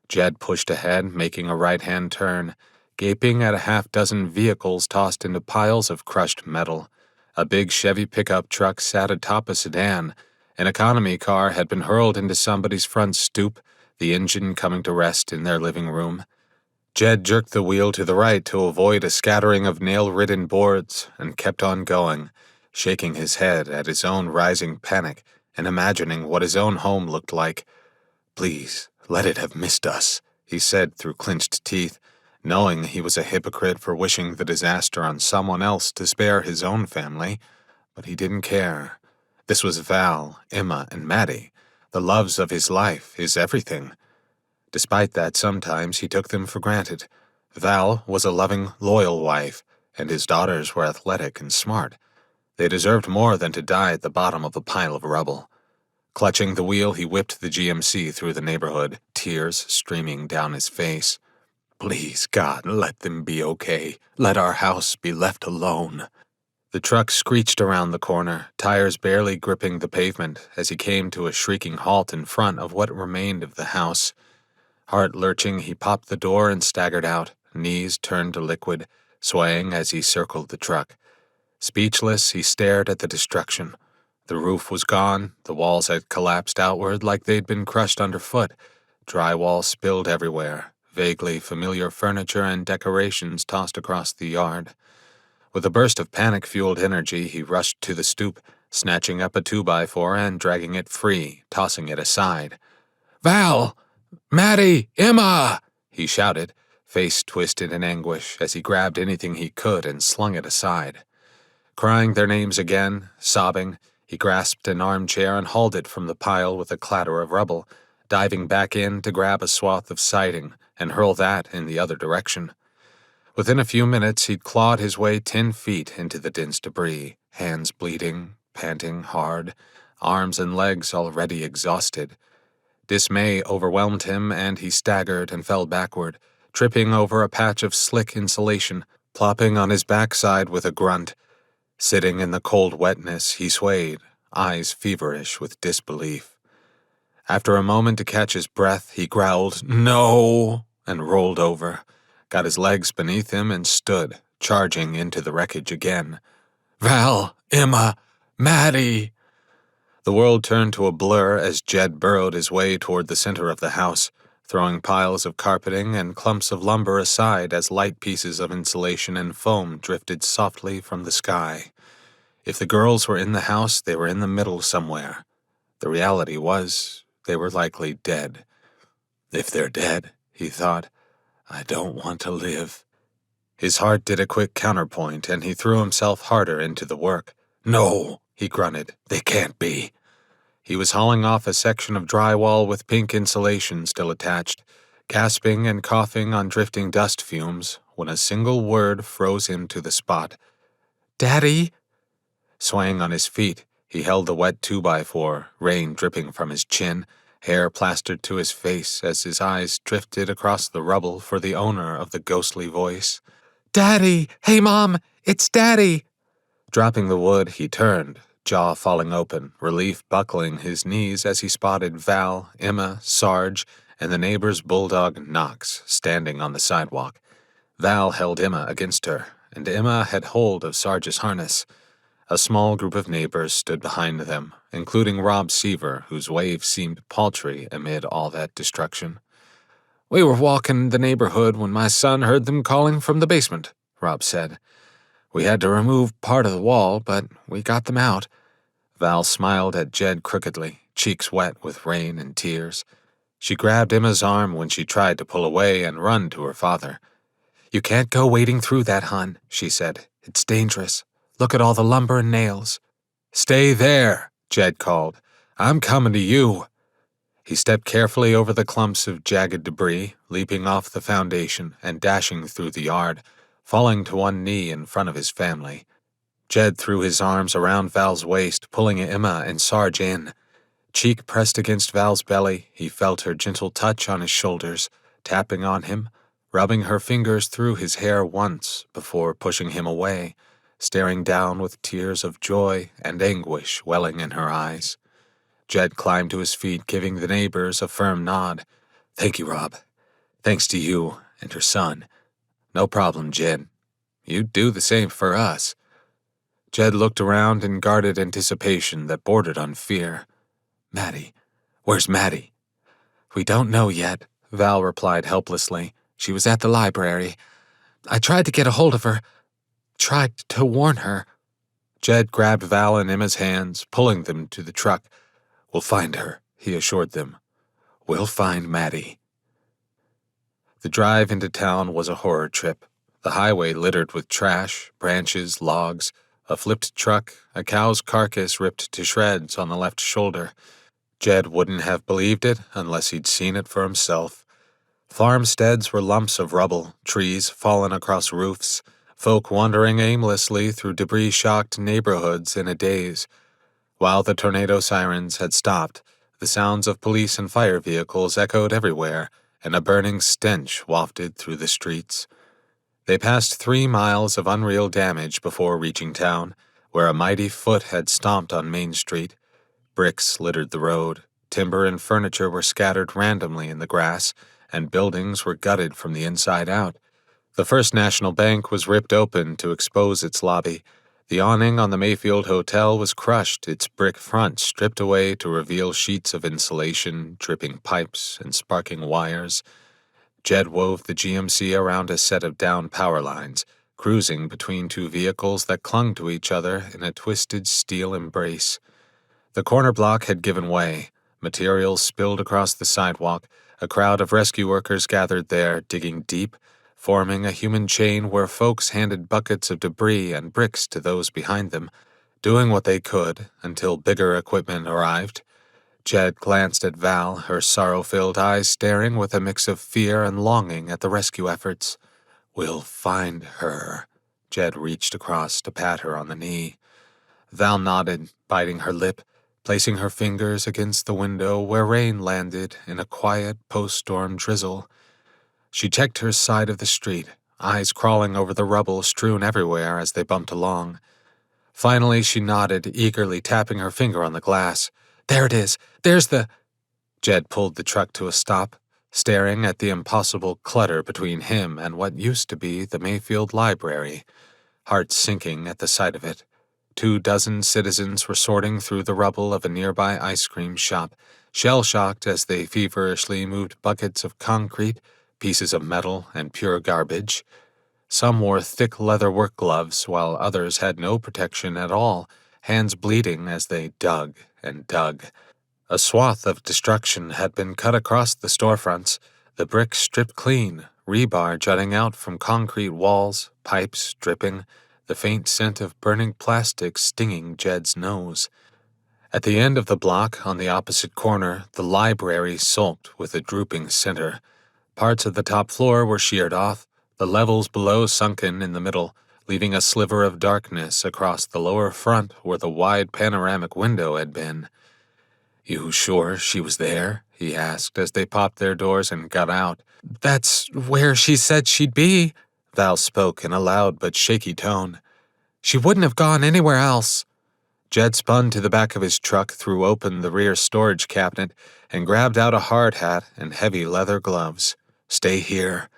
Jed pushed ahead, making a right-hand turn, gaping at a half-dozen vehicles tossed into piles of crushed metal. A big Chevy pickup truck sat atop a sedan. An economy car had been hurled into somebody's front stoop, the engine coming to rest in their living room. Jed jerked the wheel to the right to avoid a scattering of nail-ridden boards and kept on going, shaking his head at his own rising panic and imagining what his own home looked like. "Please, let it have missed us," he said through clenched teeth, knowing he was a hypocrite for wishing the disaster on someone else to spare his own family. But he didn't care. This was Val, Emma, and Maddie, the loves of his life, his everything. Despite that, sometimes he took them for granted. Val was a loving, loyal wife, and his daughters were athletic and smart. They deserved more than to die at the bottom of a pile of rubble. Clutching the wheel, he whipped the GMC through the neighborhood, tears streaming down his face. "Please, God, let them be okay. Let our house be left alone." The truck screeched around the corner, tires barely gripping the pavement as he came to a shrieking halt in front of what remained of the house. Heart lurching, he popped the door and staggered out, knees turned to liquid, swaying as he circled the truck. Speechless, he stared at the destruction. The roof was gone, the walls had collapsed outward like they'd been crushed underfoot, drywall spilled everywhere, vaguely familiar furniture and decorations tossed across the yard. With a burst of panic-fueled energy, he rushed to the stoop, snatching up a 2x4 and dragging it free, tossing it aside. "Val! Maddie! Emma!" he shouted, face twisted in anguish as he grabbed anything he could and slung it aside. Crying their names again, sobbing, he grasped an armchair and hauled it from the pile with a clatter of rubble, diving back in to grab a swath of siding and hurl that in the other direction. Within a few minutes, he'd clawed his way 10 feet into the dense debris, hands bleeding, panting hard, arms and legs already exhausted. Dismay overwhelmed him, and he staggered and fell backward, tripping over a patch of slick insulation, plopping on his backside with a grunt. Sitting in the cold wetness, he swayed, eyes feverish with disbelief. After a moment to catch his breath, he growled, "No!" and rolled over, got his legs beneath him and stood, charging into the wreckage again. "Val! Emma! Maddie!" The world turned to a blur as Jed burrowed his way toward the center of the house, throwing piles of carpeting and clumps of lumber aside as light pieces of insulation and foam drifted softly from the sky. If the girls were in the house, they were in the middle somewhere. The reality was, they were likely dead. If they're dead, he thought, I don't want to live. His heart did a quick counterpoint, and he threw himself harder into the work. "No," he grunted, "they can't be." He was hauling off a section of drywall with pink insulation still attached, gasping and coughing on drifting dust fumes, when a single word froze him to the spot. "Daddy?" Swaying on his feet, he held the wet 2x4, rain dripping from his chin, hair plastered to his face as his eyes drifted across the rubble for the owner of the ghostly voice. "Daddy! Hey, Mom! It's Daddy!" Dropping the wood, he turned, jaw falling open, relief buckling his knees as he spotted Val, Emma, Sarge, and the neighbor's bulldog Knox standing on the sidewalk. Val held Emma against her, and Emma had hold of Sarge's harness. A small group of neighbors stood behind them, including Rob Seaver, whose wave seemed paltry amid all that destruction. "We were walking the neighborhood when my son heard them calling from the basement," Rob said. "We had to remove part of the wall, but we got them out." Val smiled at Jed crookedly, cheeks wet with rain and tears. She grabbed Emma's arm when she tried to pull away and run to her father. "You can't go wading through that, hon," she said. "It's dangerous. Look at all the lumber and nails." "Stay there," Jed called. "I'm coming to you." He stepped carefully over the clumps of jagged debris, leaping off the foundation and dashing through the yard, falling to one knee in front of his family. Jed threw his arms around Val's waist, pulling Emma and Sarge in. Cheek pressed against Val's belly, he felt her gentle touch on his shoulders, tapping on him, rubbing her fingers through his hair once before pushing him away, staring down with tears of joy and anguish welling in her eyes. Jed climbed to his feet, giving the neighbors a firm nod. "Thank you, Rob. Thanks to you and your son." "No problem, Jed. You'd do the same for us." Jed looked around in guarded anticipation that bordered on fear. "Maddie. Where's Maddie?" "We don't know yet," Val replied helplessly. "She was at the library. I tried to get a hold of her, tried to warn her." Jed grabbed Val and Emma's hands, pulling them to the truck. "We'll find her," he assured them. "We'll find Maddie." The drive into town was a horror trip. The highway littered with trash, branches, logs, a flipped truck, a cow's carcass ripped to shreds on the left shoulder. Jed wouldn't have believed it unless he'd seen it for himself. Farmsteads were lumps of rubble, trees fallen across roofs, folk wandering aimlessly through debris-shocked neighborhoods in a daze. While the tornado sirens had stopped, the sounds of police and fire vehicles echoed everywhere, and a burning stench wafted through the streets. They passed 3 miles of unreal damage before reaching town, where a mighty foot had stomped on Main Street. Bricks littered the road, timber and furniture were scattered randomly in the grass, and buildings were gutted from the inside out. The First National Bank was ripped open to expose its lobby. The awning on the Mayfield Hotel was crushed, its brick front stripped away to reveal sheets of insulation, dripping pipes, and sparking wires. Jed wove the GMC around a set of down power lines, cruising between 2 vehicles that clung to each other in a twisted steel embrace. The corner block had given way. Materials spilled across the sidewalk. A crowd of rescue workers gathered there, digging deep, forming a human chain where folks handed buckets of debris and bricks to those behind them, doing what they could until bigger equipment arrived. Jed glanced at Val, her sorrow-filled eyes staring with a mix of fear and longing at the rescue efforts. "We'll find her." Jed reached across to pat her on the knee. Val nodded, biting her lip, placing her fingers against the window where rain landed in a quiet post-storm drizzle. She checked her side of the street, eyes crawling over the rubble strewn everywhere as they bumped along. Finally, she nodded, eagerly tapping her finger on the glass. "There it is! There's the—" Jed pulled the truck to a stop, staring at the impossible clutter between him and what used to be the Mayfield Library, heart sinking at the sight of it. 24 citizens were sorting through the rubble of a nearby ice cream shop, shell-shocked as they feverishly moved buckets of concrete, pieces of metal, and pure garbage. Some wore thick leather work gloves, while others had no protection at all, hands bleeding as they dug and dug. A swath of destruction had been cut across the storefronts, the bricks stripped clean, rebar jutting out from concrete walls, pipes dripping, the faint scent of burning plastic stinging Jed's nose. At the end of the block, on the opposite corner, the library sulked with a drooping center. Parts of the top floor were sheared off, the levels below sunken in the middle, leaving a sliver of darkness across the lower front where the wide panoramic window had been. "You sure she was there?" he asked as they popped their doors and got out. "That's where she said she'd be," Val spoke in a loud but shaky tone. "She wouldn't have gone anywhere else." Jed spun to the back of his truck, threw open the rear storage cabinet, and grabbed out a hard hat and heavy leather gloves. "Stay here."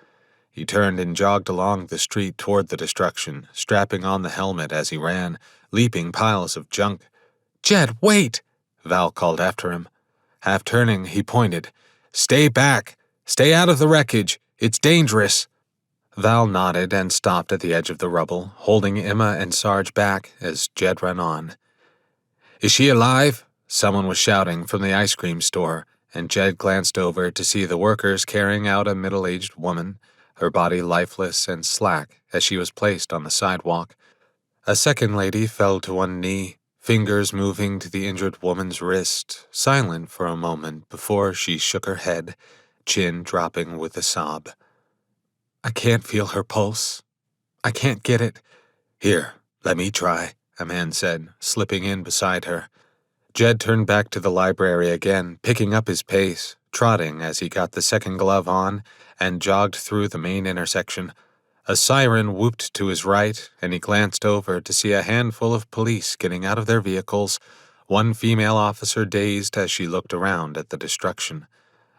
He turned and jogged along the street toward the destruction, strapping on the helmet as he ran, leaping piles of junk. "Jed, wait!" Val called after him. Half turning, he pointed. "Stay back! Stay out of the wreckage! It's dangerous!" Val nodded and stopped at the edge of the rubble, holding Emma and Sarge back as Jed ran on. "Is she alive?" Someone was shouting from the ice cream store, and Jed glanced over to see the workers carrying out a middle-aged woman, her body lifeless and slack as she was placed on the sidewalk. A second lady fell to one knee, fingers moving to the injured woman's wrist, silent for a moment before she shook her head, chin dropping with a sob. "I can't feel her pulse. I can't get it." "Here, let me try," a man said, slipping in beside her. Jed turned back to the library again, picking up his pace, trotting as he got the second glove on and jogged through the main intersection. A siren whooped to his right, and he glanced over to see a handful of police getting out of their vehicles, one female officer dazed as she looked around at the destruction.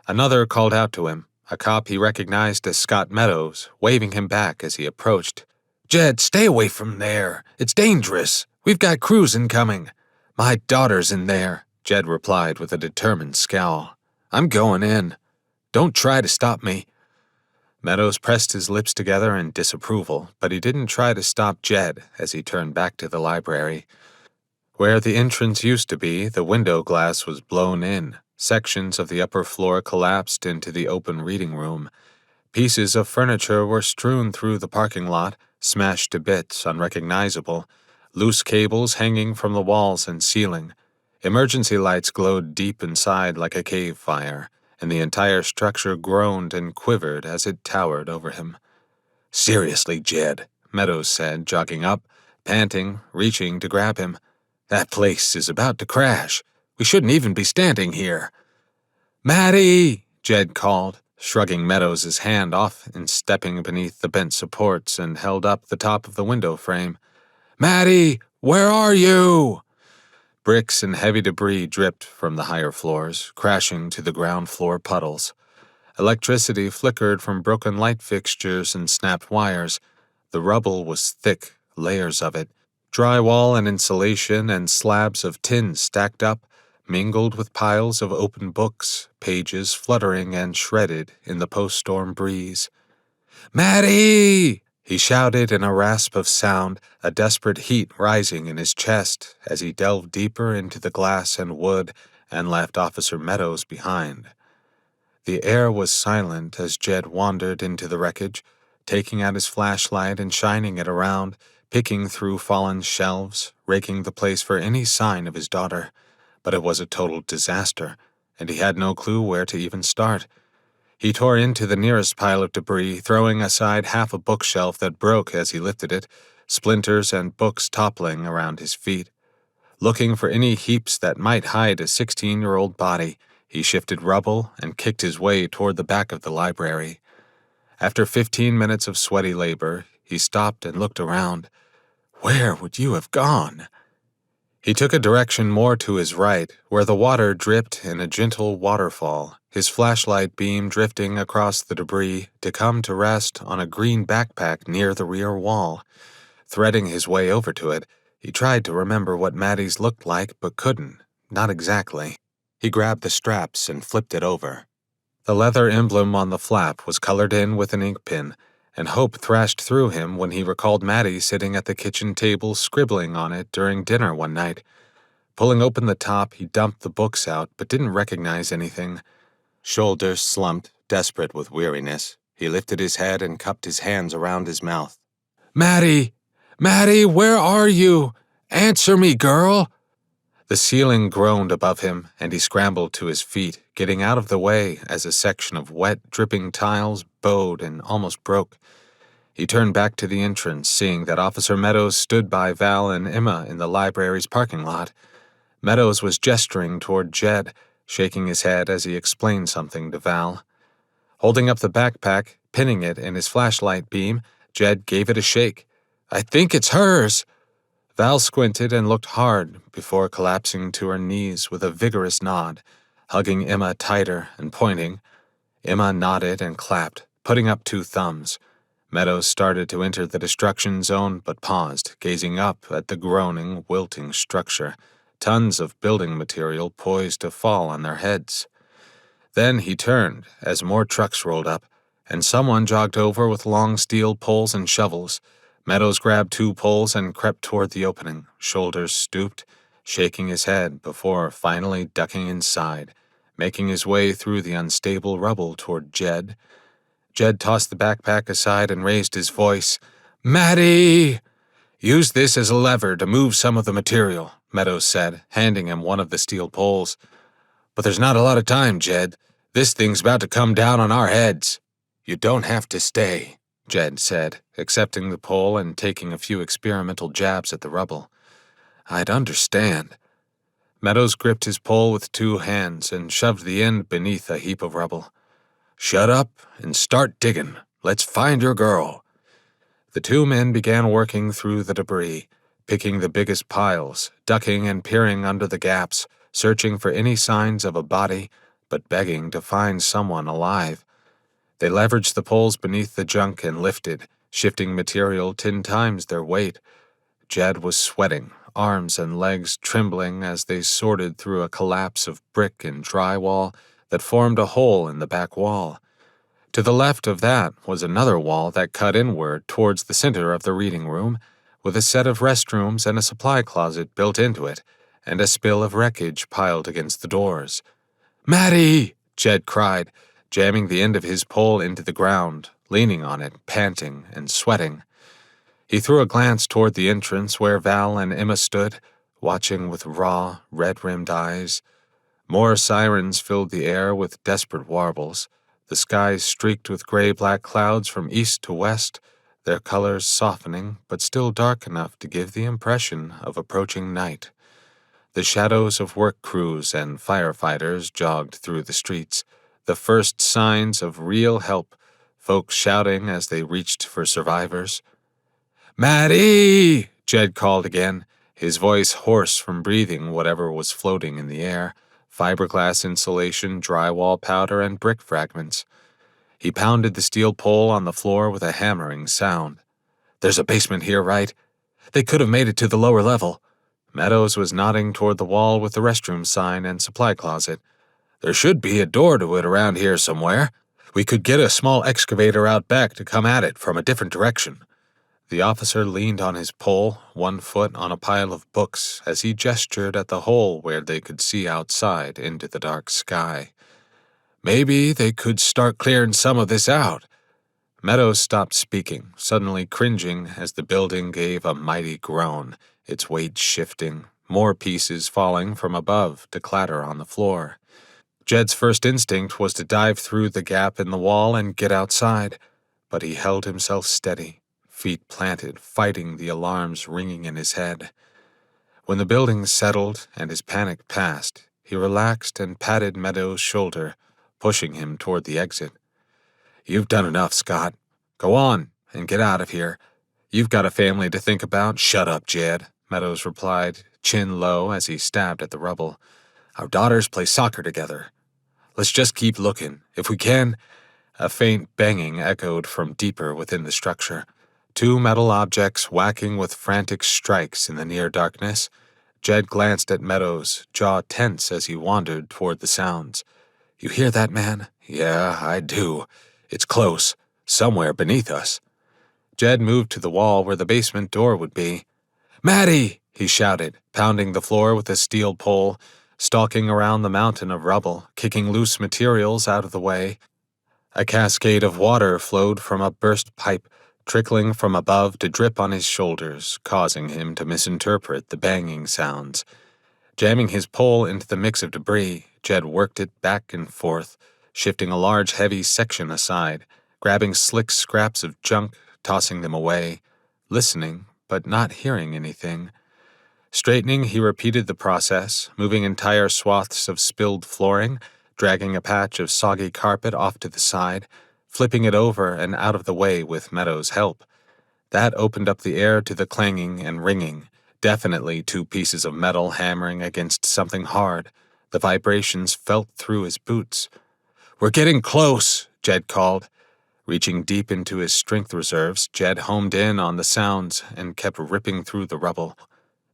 Another called out to him, a cop he recognized as Scott Meadows, waving him back as he approached. "Jed, stay away from there. It's dangerous. We've got crews incoming." "My daughter's in there," Jed replied with a determined scowl. "I'm going in." Don't try to stop me." Meadows pressed his lips together in disapproval, but he didn't try to stop Jed as he turned back to the library. Where the entrance used to be, the window glass was blown in. Sections of the upper floor collapsed into the open reading room. Pieces of furniture were strewn through the parking lot, smashed to bits, unrecognizable. Loose cables hanging from the walls and ceiling. Emergency lights glowed deep inside like a cave fire, and the entire structure groaned and quivered as it towered over him. "Seriously, Jed," Meadows said, jogging up, panting, reaching to grab him. "That place is about to crash. We shouldn't even be standing here." "Maddie!" Jed called, shrugging Meadows' hand off and stepping beneath the bent supports and held up the top of the window frame. "Maddie, where are you?" Bricks and heavy debris dripped from the higher floors, crashing to the ground floor puddles. Electricity flickered from broken light fixtures and snapped wires. The rubble was thick, layers of it. Drywall and insulation and slabs of tin stacked up, mingled with piles of open books, pages fluttering and shredded in the post-storm breeze. "Maddie!" he shouted in a rasp of sound, a desperate heat rising in his chest as he delved deeper into the glass and wood and left Officer Meadows behind. The air was silent as Jed wandered into the wreckage, taking out his flashlight and shining it around, picking through fallen shelves, raking the place for any sign of his daughter. But it was a total disaster, and he had no clue where to even start. He tore into the nearest pile of debris, throwing aside half a bookshelf that broke as he lifted it, splinters and books toppling around his feet. Looking for any heaps that might hide a 16-year-old body, he shifted rubble and kicked his way toward the back of the library. After 15 minutes of sweaty labor, he stopped and looked around. Where would you have gone? He took a direction more to his right, where the water dripped in a gentle waterfall, his flashlight beam drifting across the debris to come to rest on a green backpack near the rear wall. Threading his way over to it, he tried to remember what Maddie's looked like but couldn't, not exactly. He grabbed the straps and flipped it over. The leather emblem on the flap was colored in with an ink pen, and hope thrashed through him when he recalled Maddie sitting at the kitchen table scribbling on it during dinner one night. Pulling open the top, he dumped the books out but didn't recognize anything. Shoulders slumped, desperate with weariness, he lifted his head and cupped his hands around his mouth. "Maddie! Maddie, where are you? Answer me, girl!" The ceiling groaned above him, and he scrambled to his feet, getting out of the way as a section of wet, dripping tiles bowed and almost broke. He turned back to the entrance, seeing that Officer Meadows stood by Val and Emma in the library's parking lot. Meadows was gesturing toward Jed, shaking his head as he explained something to Val. Holding up the backpack, pinning it in his flashlight beam, Jed gave it a shake. "I think it's hers." Val squinted and looked hard before collapsing to her knees with a vigorous nod, hugging Emma tighter and pointing. Emma nodded and clapped, putting up 2 thumbs. Meadows started to enter the destruction zone but paused, gazing up at the groaning, wilting structure, tons of building material poised to fall on their heads. Then he turned as more trucks rolled up, and someone jogged over with long steel poles and shovels. Meadows grabbed 2 poles and crept toward the opening, shoulders stooped, shaking his head before finally ducking inside, making his way through the unstable rubble toward Jed. Jed tossed the backpack aside and raised his voice. "Maddie!" "Use this as a lever to move some of the material," Meadows said, handing him one of the steel poles. "But there's not a lot of time, Jed. This thing's about to come down on our heads." "You don't have to stay," Jed said, accepting the pole and taking a few experimental jabs at the rubble. "I'd understand." Meadows gripped his pole with 2 hands and shoved the end beneath a heap of rubble. "Shut up and start digging. Let's find your girl." The 2 men began working through the debris, picking the biggest piles, ducking and peering under the gaps, searching for any signs of a body, but begging to find someone alive. They leveraged the poles beneath the junk and lifted, shifting material 10 times their weight. Jed was sweating, arms and legs trembling as they sorted through a collapse of brick and drywall, that formed a hole in the back wall. To the left of that was another wall that cut inward towards the center of the reading room, with a set of restrooms and a supply closet built into it, and a spill of wreckage piled against the doors. "Maddie!" Jed cried, jamming the end of his pole into the ground, leaning on it, panting and sweating. He threw a glance toward the entrance where Val and Emma stood, watching with raw, red-rimmed eyes. More sirens filled the air with desperate warbles, the skies streaked with gray-black clouds from east to west, their colors softening but still dark enough to give the impression of approaching night. The shadows of work crews and firefighters jogged through the streets, the first signs of real help, folks shouting as they reached for survivors. "Maddie!" Jed called again, his voice hoarse from breathing whatever was floating in the air, fiberglass insulation, drywall powder, and brick fragments. He pounded the steel pole on the floor with a hammering sound. "There's a basement here, right? They could have made it to the lower level." Meadows was nodding toward the wall with the restroom sign and supply closet. "There should be a door to it around here somewhere. We could get a small excavator out back to come at it from a different direction." The officer leaned on his pole, one foot on a pile of books, as he gestured at the hole where they could see outside into the dark sky. "Maybe they could start clearing some of this out." Meadows stopped speaking, suddenly cringing as the building gave a mighty groan, its weight shifting, more pieces falling from above to clatter on the floor. Jed's first instinct was to dive through the gap in the wall and get outside, but he held himself steady, feet planted, fighting the alarms ringing in his head. When the building settled and his panic passed, he relaxed and patted Meadows' shoulder, pushing him toward the exit. "You've done enough, Scott. Go on and get out of here. You've got a family to think about." "Shut up, Jed," Meadows replied, chin low as he stabbed at the rubble. "Our daughters play soccer together. Let's just keep looking. If we can—" A faint banging echoed from deeper within the structure. Two metal objects whacking with frantic strikes in the near darkness. Jed glanced at Meadows, jaw tense as he wandered toward the sounds. "You hear that, man?" "Yeah, I do. It's close. Somewhere beneath us." Jed moved to the wall where the basement door would be. "Maddie!" he shouted, pounding the floor with a steel pole, stalking around the mountain of rubble, kicking loose materials out of the way. A cascade of water flowed from a burst pipe, trickling from above to drip on his shoulders, causing him to misinterpret the banging sounds. Jamming his pole into the mix of debris, Jed worked it back and forth, shifting a large heavy section aside, grabbing slick scraps of junk, tossing them away, listening but not hearing anything. Straightening, he repeated the process, moving entire swaths of spilled flooring, dragging a patch of soggy carpet off to the side, flipping it over and out of the way with Meadows' help. That opened up the air to the clanging and ringing, definitely two pieces of metal hammering against something hard. The vibrations felt through his boots. "We're getting close," Jed called. Reaching deep into his strength reserves, Jed homed in on the sounds and kept ripping through the rubble.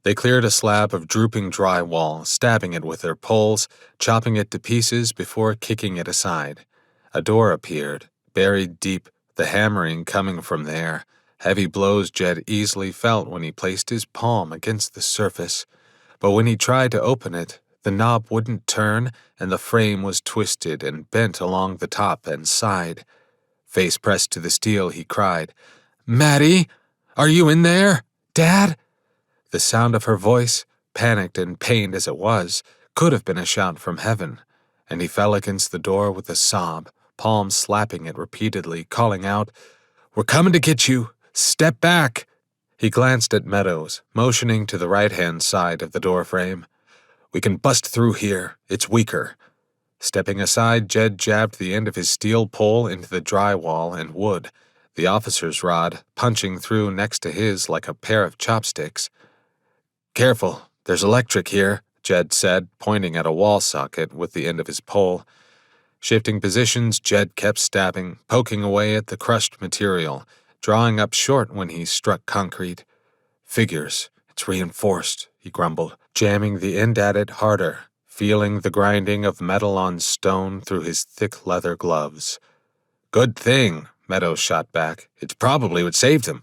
They cleared a slab of drooping drywall, stabbing it with their poles, chopping it to pieces before kicking it aside. A door appeared, buried deep, the hammering coming from there. Heavy blows Jed easily felt when he placed his palm against the surface. But when he tried to open it, the knob wouldn't turn and the frame was twisted and bent along the top and side. Face pressed to the steel, he cried, "Maddie, are you in there? Dad?" The sound of her voice, panicked and pained as it was, could have been a shout from heaven, and he fell against the door with a sob, palms slapping it repeatedly, calling out, "We're coming to get you! Step back!" He glanced at Meadows, motioning to the right-hand side of the doorframe. "We can bust through here. It's weaker." Stepping aside, Jed jabbed the end of his steel pole into the drywall and wood, the officer's rod punching through next to his like a pair of chopsticks. "Careful, there's electric here," Jed said, pointing at a wall socket with the end of his pole. Shifting positions, Jed kept stabbing, poking away at the crushed material, drawing up short when he struck concrete. "Figures, it's reinforced," he grumbled, jamming the end at it harder, feeling the grinding of metal on stone through his thick leather gloves. "Good thing," Meadows shot back. "It's probably what saved him.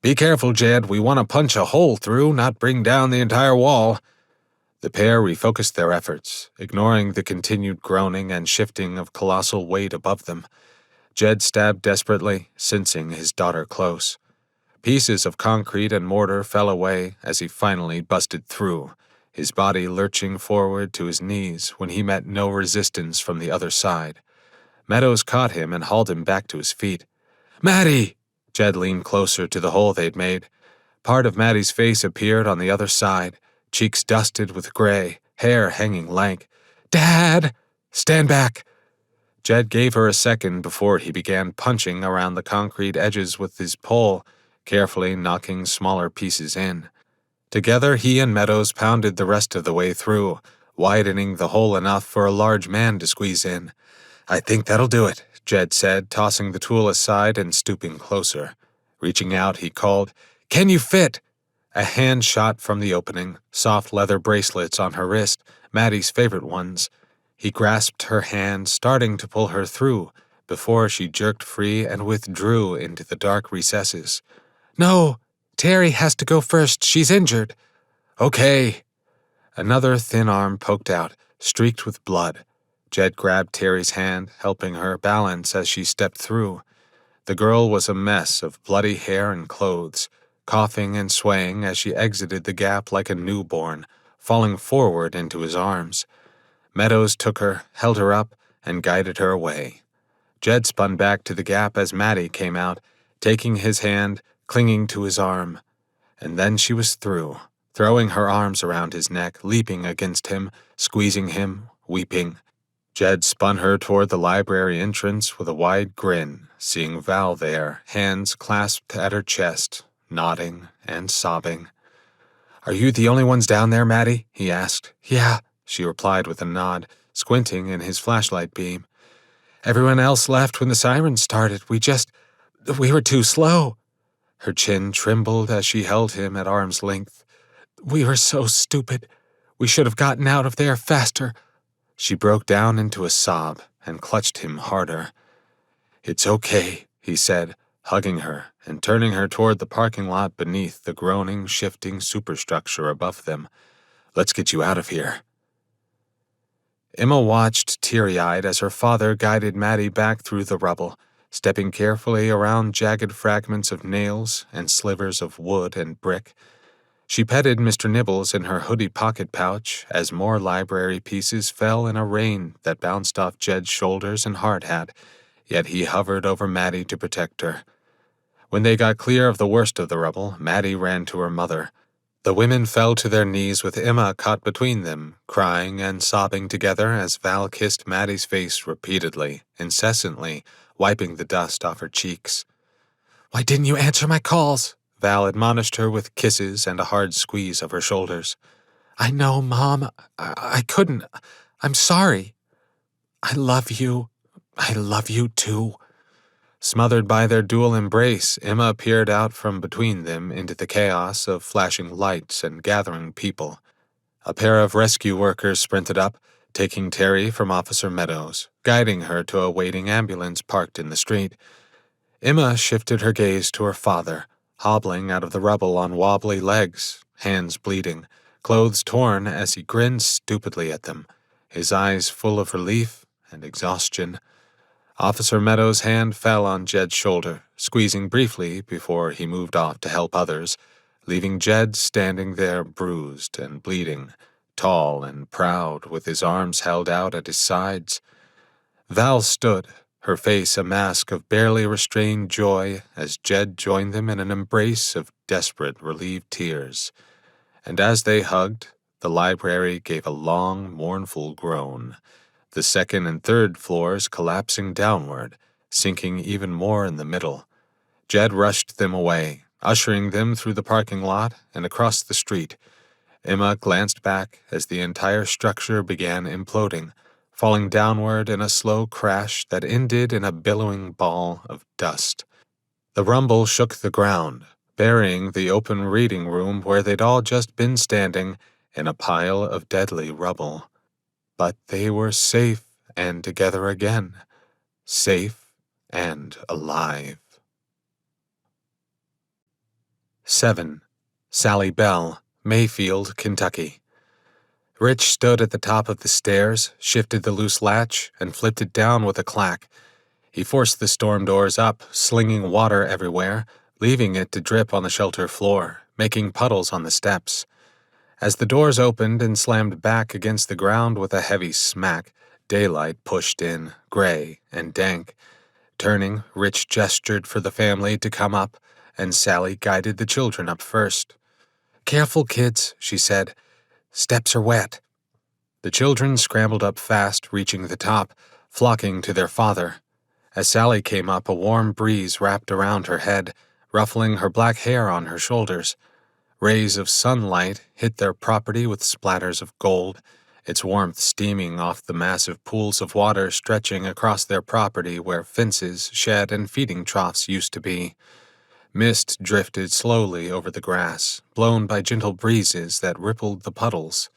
Be careful, Jed. We want to punch a hole through, not bring down the entire wall." The pair refocused their efforts, ignoring the continued groaning and shifting of colossal weight above them. Jed stabbed desperately, sensing his daughter close. Pieces of concrete and mortar fell away as he finally busted through, his body lurching forward to his knees when he met no resistance from the other side. Meadows caught him and hauled him back to his feet. "Maddie!" Jed leaned closer to the hole they'd made. Part of Maddie's face appeared on the other side, cheeks dusted with gray, hair hanging lank. "Dad! Stand back!" Jed gave her a second before he began punching around the concrete edges with his pole, carefully knocking smaller pieces in. Together, he and Meadows pounded the rest of the way through, widening the hole enough for a large man to squeeze in. "I think that'll do it," Jed said, tossing the tool aside and stooping closer. Reaching out, he called, "Can you fit?" A hand shot from the opening, soft leather bracelets on her wrist, Maddie's favorite ones. He grasped her hand, starting to pull her through, before she jerked free and withdrew into the dark recesses. "No, Terry has to go first. She's injured." "Okay." Another thin arm poked out, streaked with blood. Jed grabbed Terry's hand, helping her balance as she stepped through. The girl was a mess of bloody hair and clothes, coughing and swaying as she exited the gap like a newborn, falling forward into his arms. Meadows took her, held her up, and guided her away. Jed spun back to the gap as Maddie came out, taking his hand, clinging to his arm. And then she was through, throwing her arms around his neck, leaping against him, squeezing him, weeping. Jed spun her toward the library entrance with a wide grin, seeing Val there, hands clasped at her chest, nodding and sobbing. "Are you the only ones down there, Maddie?" he asked. "Yeah," she replied with a nod, squinting in his flashlight beam. "Everyone else left when the sirens started. We were too slow." Her chin trembled as she held him at arm's length. "We were so stupid. We should have gotten out of there faster." She broke down into a sob and clutched him harder. "It's okay," he said, hugging her and turning her toward the parking lot beneath the groaning, shifting superstructure above them. "Let's get you out of here." Emma watched teary-eyed as her father guided Maddie back through the rubble, stepping carefully around jagged fragments of nails and slivers of wood and brick. She petted Mr. Nibbles in her hoodie pocket pouch as more library pieces fell in a rain that bounced off Jed's shoulders and hard hat, yet he hovered over Maddie to protect her. When they got clear of the worst of the rubble, Maddie ran to her mother. The women fell to their knees with Emma caught between them, crying and sobbing together as Val kissed Maddie's face repeatedly, incessantly, wiping the dust off her cheeks. "Why didn't you answer my calls?" Val admonished her with kisses and a hard squeeze of her shoulders. "I know, Mom. I couldn't. I'm sorry." "I love you. I love you too." Smothered by their dual embrace, Emma peered out from between them into the chaos of flashing lights and gathering people. A pair of rescue workers sprinted up, taking Terry from Officer Meadows, guiding her to a waiting ambulance parked in the street. Emma shifted her gaze to her father, hobbling out of the rubble on wobbly legs, hands bleeding, clothes torn as he grinned stupidly at them, his eyes full of relief and exhaustion. Officer Meadows' hand fell on Jed's shoulder, squeezing briefly before he moved off to help others, leaving Jed standing there bruised and bleeding, tall and proud with his arms held out at his sides. Val stood, her face a mask of barely restrained joy as Jed joined them in an embrace of desperate, relieved tears. And as they hugged, the library gave a long, mournful groan, the second and third floors collapsing downward, sinking even more in the middle. Jed rushed them away, ushering them through the parking lot and across the street. Emma glanced back as the entire structure began imploding, falling downward in a slow crash that ended in a billowing ball of dust. The rumble shook the ground, burying the open reading room where they'd all just been standing in a pile of deadly rubble. But they were safe and together again, safe and alive. 7. Sally Bell, Mayfield, Kentucky. Rich stood at the top of the stairs, shifted the loose latch, and flipped it down with a clack. He forced the storm doors up, slinging water everywhere, leaving it to drip on the shelter floor, making puddles on the steps. As the doors opened and slammed back against the ground with a heavy smack, daylight pushed in, gray and dank. Turning, Rich gestured for the family to come up, and Sally guided the children up first. "Careful, kids," she said. "Steps are wet." The children scrambled up fast, reaching the top, flocking to their father. As Sally came up, a warm breeze wrapped around her head, ruffling her black hair on her shoulders. Rays of sunlight hit their property with splatters of gold, its warmth steaming off the massive pools of water stretching across their property where fences, shed, and feeding troughs used to be. Mist drifted slowly over the grass, blown by gentle breezes that rippled the puddles.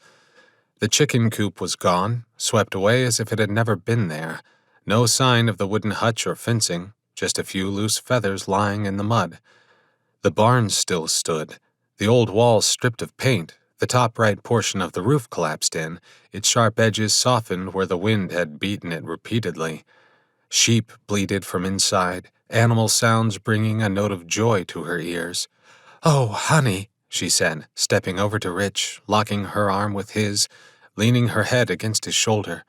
The chicken coop was gone, swept away as if it had never been there. No sign of the wooden hutch or fencing, just a few loose feathers lying in the mud. The barn still stood, the old walls stripped of paint, the top right portion of the roof collapsed in, its sharp edges softened where the wind had beaten it repeatedly. Sheep bleated from inside, animal sounds bringing a note of joy to her ears. "Oh, honey," she said, stepping over to Rich, locking her arm with his, leaning her head against his shoulder.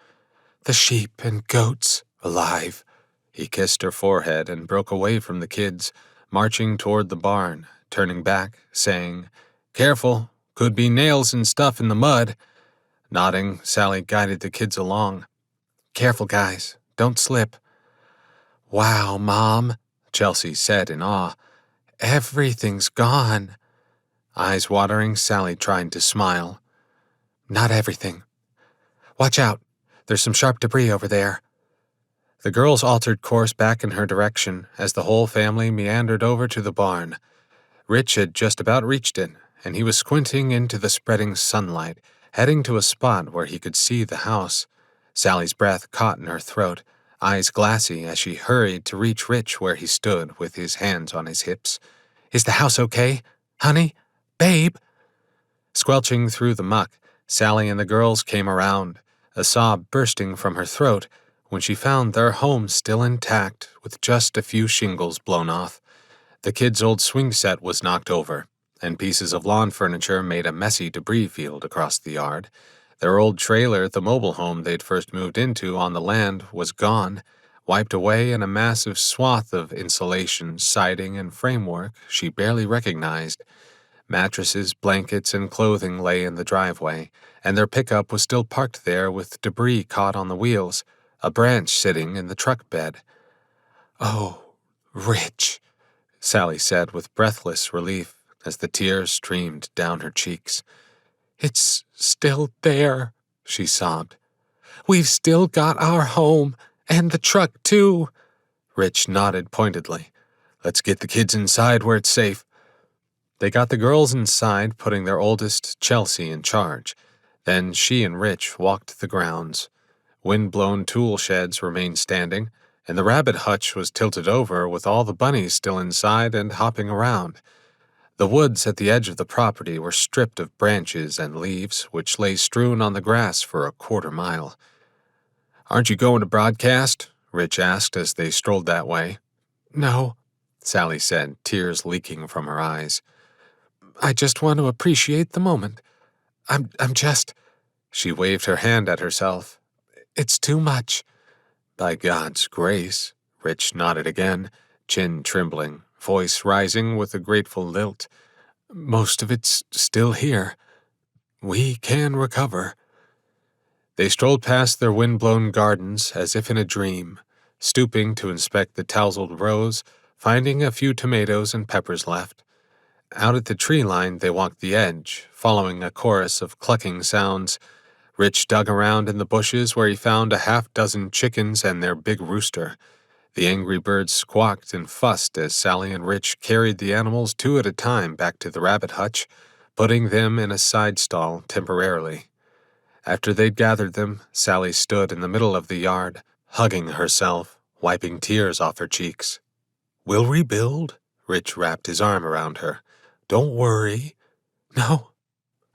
"The sheep and goats, alive." He kissed her forehead and broke away from the kids, marching toward the barn, turning back, saying, "Careful, could be nails and stuff in the mud." Nodding, Sally guided the kids along. "Careful, guys, don't slip." "Wow, Mom," Chelsea said in awe. "Everything's gone." Eyes watering, Sally tried to smile. "Not everything. Watch out. There's some sharp debris over there." The girls altered course back in her direction as the whole family meandered over to the barn. Rich had just about reached it, and he was squinting into the spreading sunlight, heading to a spot where he could see the house. Sally's breath caught in her throat, eyes glassy as she hurried to reach Rich where he stood with his hands on his hips. "Is the house okay? Honey? Babe?" Squelching through the muck, Sally and the girls came around, a sob bursting from her throat when she found their home still intact with just a few shingles blown off. The kids' old swing set was knocked over, and pieces of lawn furniture made a messy debris field across the yard. Their old trailer, the mobile home they'd first moved into on the land, was gone, wiped away in a massive swath of insulation, siding, and framework she barely recognized. Mattresses, blankets, and clothing lay in the driveway, and their pickup was still parked there with debris caught on the wheels, a branch sitting in the truck bed. "Oh, Rich," Sally said with breathless relief as the tears streamed down her cheeks. "It's still there," she sobbed. "We've still got our home, and the truck, too." Rich nodded pointedly. "Let's get the kids inside where it's safe." They got the girls inside, putting their oldest, Chelsea, in charge. Then she and Rich walked the grounds. Wind-blown tool sheds remained standing, and the rabbit hutch was tilted over with all the bunnies still inside and hopping around. The woods at the edge of the property were stripped of branches and leaves, which lay strewn on the grass for a quarter-mile. "Aren't you going to broadcast?" Rich asked as they strolled that way. "No," Sally said, tears leaking from her eyes. "I just want to appreciate the moment. I'm just—" She waved her hand at herself. "It's too much." "By God's grace," Rich nodded again, chin trembling, voice rising with a grateful lilt. "Most of it's still here. We can recover." They strolled past their wind-blown gardens as if in a dream, stooping to inspect the tousled rows, finding a few tomatoes and peppers left. Out at the tree line, they walked the edge, following a chorus of clucking sounds. Rich dug around in the bushes where he found a half-dozen chickens and their big rooster. The angry birds squawked and fussed as Sally and Rich carried the animals 2 at a time back to the rabbit hutch, putting them in a side stall temporarily. After they'd gathered them, Sally stood in the middle of the yard, hugging herself, wiping tears off her cheeks. "We'll rebuild," Rich wrapped his arm around her. "Don't worry." "No,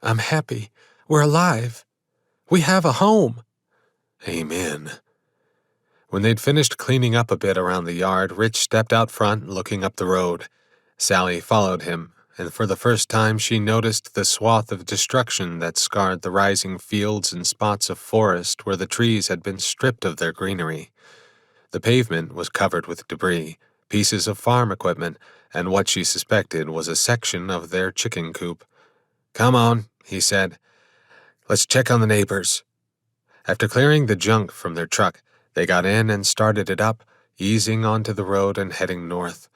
I'm happy. We're alive. We have a home." "Amen." When they'd finished cleaning up a bit around the yard, Rich stepped out front, looking up the road. Sally followed him, and for the first time she noticed the swath of destruction that scarred the rising fields and spots of forest where the trees had been stripped of their greenery. The pavement was covered with debris, pieces of farm equipment, and what she suspected was a section of their chicken coop. "Come on," he said. "Let's check on the neighbors." After clearing the junk from their truck, they got in and started it up, easing onto the road and heading north.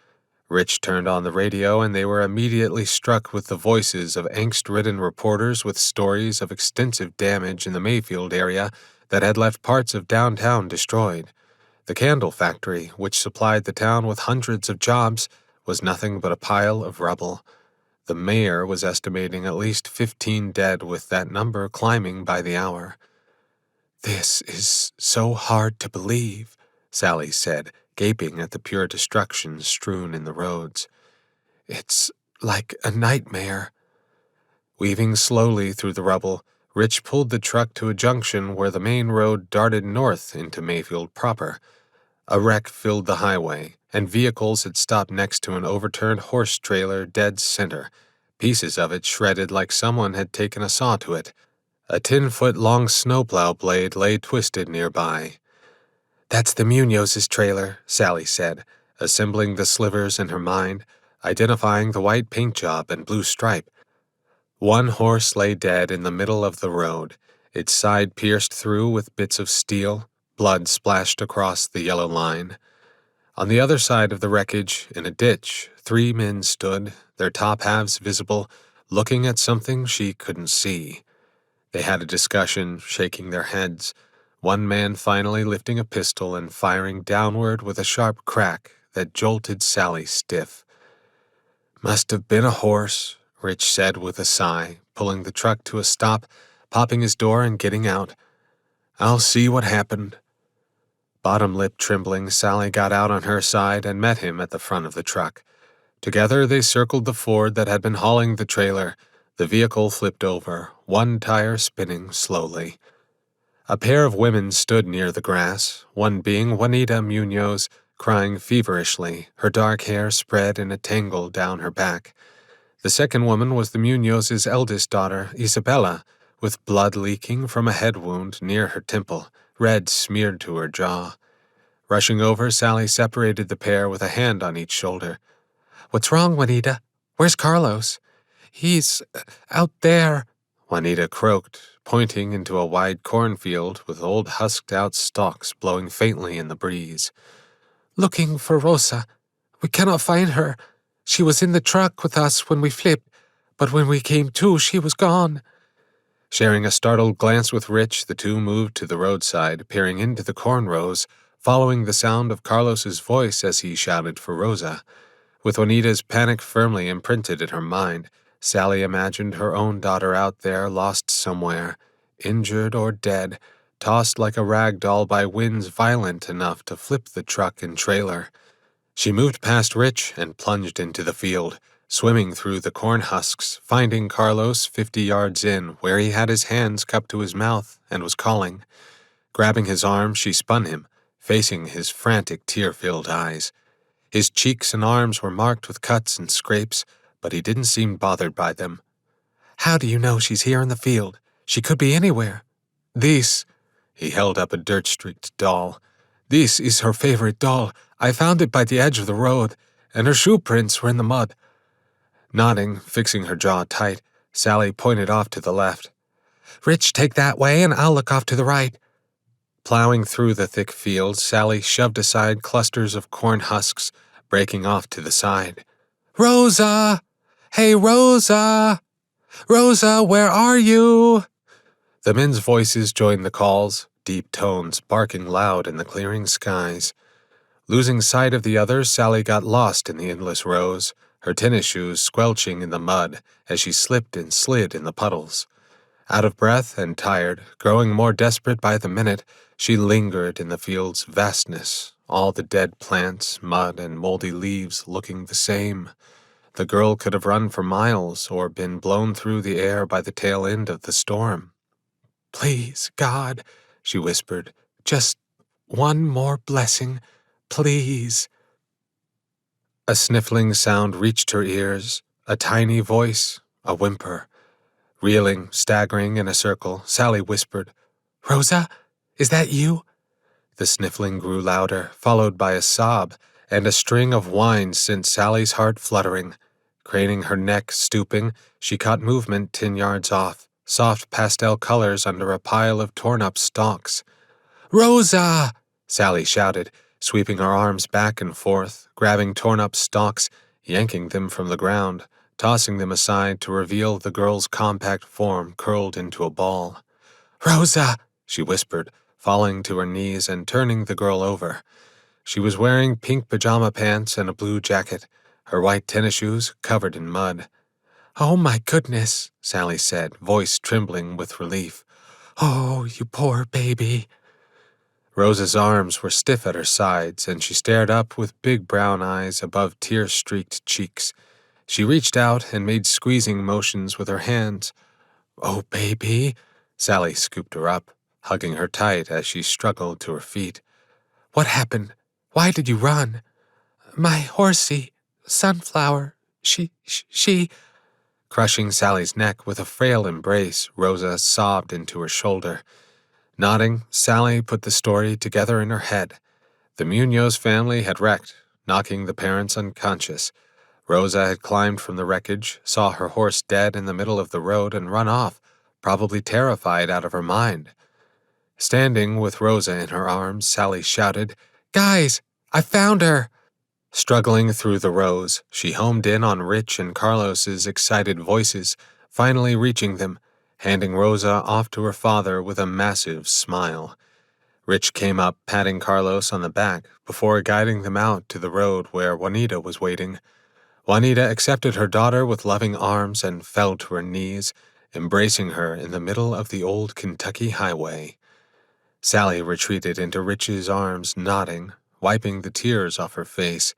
Rich turned on the radio, and they were immediately struck with the voices of angst-ridden reporters with stories of extensive damage in the Mayfield area that had left parts of downtown destroyed. The candle factory, which supplied the town with hundreds of jobs, was nothing but a pile of rubble. The mayor was estimating at least 15 dead, with that number climbing by the hour. "This is so hard to believe," Sally said, gaping at the pure destruction strewn in the roads. "It's like a nightmare." Weaving slowly through the rubble, Rich pulled the truck to a junction where the main road darted north into Mayfield proper. A wreck filled the highway, and vehicles had stopped next to an overturned horse trailer dead center, pieces of it shredded like someone had taken a saw to it. A 10-foot-long snowplow blade lay twisted nearby. "That's the Munoz's trailer," Sally said, assembling the slivers in her mind, identifying the white paint job and blue stripe. One horse lay dead in the middle of the road, its side pierced through with bits of steel, blood splashed across the yellow line. On the other side of the wreckage, in a ditch, 3 men stood, their top halves visible, looking at something she couldn't see. They had a discussion, shaking their heads, one man finally lifting a pistol and firing downward with a sharp crack that jolted Sally stiff. "Must have been a horse," Rich said with a sigh, pulling the truck to a stop, popping his door and getting out. "I'll see what happened." Bottom lip trembling, Sally got out on her side and met him at the front of the truck. Together they circled the Ford that had been hauling the trailer. The vehicle flipped over, one tire spinning slowly. A pair of women stood near the grass, one being Juanita Munoz, crying feverishly, her dark hair spread in a tangle down her back. The second woman was the Munoz's eldest daughter, Isabella, with blood leaking from a head wound near her temple, red smeared to her jaw. Rushing over, Sally separated the pair with a hand on each shoulder. "What's wrong, Juanita? Where's Carlos?" "He's out there," Juanita croaked, pointing into a wide cornfield with old husked-out stalks blowing faintly in the breeze. "Looking for Rosa. We cannot find her. She was in the truck with us when we flipped, but when we came to, she was gone." Sharing a startled glance with Rich, the two moved to the roadside, peering into the corn rows, following the sound of Carlos's voice as he shouted for Rosa. With Juanita's panic firmly imprinted in her mind, Sally imagined her own daughter out there lost somewhere, injured or dead, tossed like a rag doll by winds violent enough to flip the truck and trailer. She moved past Rich and plunged into the field, swimming through the corn husks, finding Carlos 50 yards in, where he had his hands cupped to his mouth and was calling. Grabbing his arm, she spun him, facing his frantic, tear-filled eyes. His cheeks and arms were marked with cuts and scrapes, but he didn't seem bothered by them. "How do you know she's here in the field? She could be anywhere." "This," he held up a dirt-streaked doll. "This is her favorite doll. I found it by the edge of the road, and her shoe prints were in the mud." Nodding, fixing her jaw tight, Sally pointed off to the left. "Rich, take that way, and I'll look off to the right." Plowing through the thick fields, Sally shoved aside clusters of corn husks, breaking off to the side. "Rosa! Hey, Rosa! Rosa, where are you?" The men's voices joined the calls, deep tones barking loud in the clearing skies. Losing sight of the others, Sally got lost in the endless rows, her tennis shoes squelching in the mud as she slipped and slid in the puddles. Out of breath and tired, growing more desperate by the minute, she lingered in the field's vastness, all the dead plants, mud, and moldy leaves looking the same. The girl could have run for miles or been blown through the air by the tail end of the storm. "Please, God," she whispered, "just one more blessing, please." A sniffling sound reached her ears, a tiny voice, a whimper. Reeling, staggering in a circle, Sally whispered, "Rosa, is that you?" The sniffling grew louder, followed by a sob, and a string of whines sent Sally's heart fluttering. Craning her neck, stooping, she caught movement 10 yards off, soft pastel colors under a pile of torn-up stalks. "Rosa!" Sally shouted, sweeping her arms back and forth, grabbing torn-up stalks, yanking them from the ground, tossing them aside to reveal the girl's compact form curled into a ball. "Rosa!" she whispered, falling to her knees and turning the girl over. She was wearing pink pajama pants and a blue jacket, her white tennis shoes covered in mud. "Oh, my goodness," Sally said, voice trembling with relief. "Oh, you poor baby." Rosa's arms were stiff at her sides, and she stared up with big brown eyes above tear-streaked cheeks. She reached out and made squeezing motions with her hands. "Oh, baby." Sally scooped her up, hugging her tight as she struggled to her feet. "What happened? Why did you run?" "My horsey, Sunflower, she—" Crushing Sally's neck with a frail embrace, Rosa sobbed into her shoulder. Nodding, Sally put the story together in her head. The Munoz family had wrecked, knocking the parents unconscious. Rosa had climbed from the wreckage, saw her horse dead in the middle of the road, and run off, probably terrified out of her mind. Standing with Rosa in her arms, Sally shouted, "Guys, I found her!" Struggling through the rows, she homed in on Rich and Carlos's excited voices, finally reaching them, handing Rosa off to her father with a massive smile. Rich came up, patting Carlos on the back, before guiding them out to the road where Juanita was waiting. Juanita accepted her daughter with loving arms and fell to her knees, embracing her in the middle of the old Kentucky highway. Sally retreated into Rich's arms, nodding, wiping the tears off her face.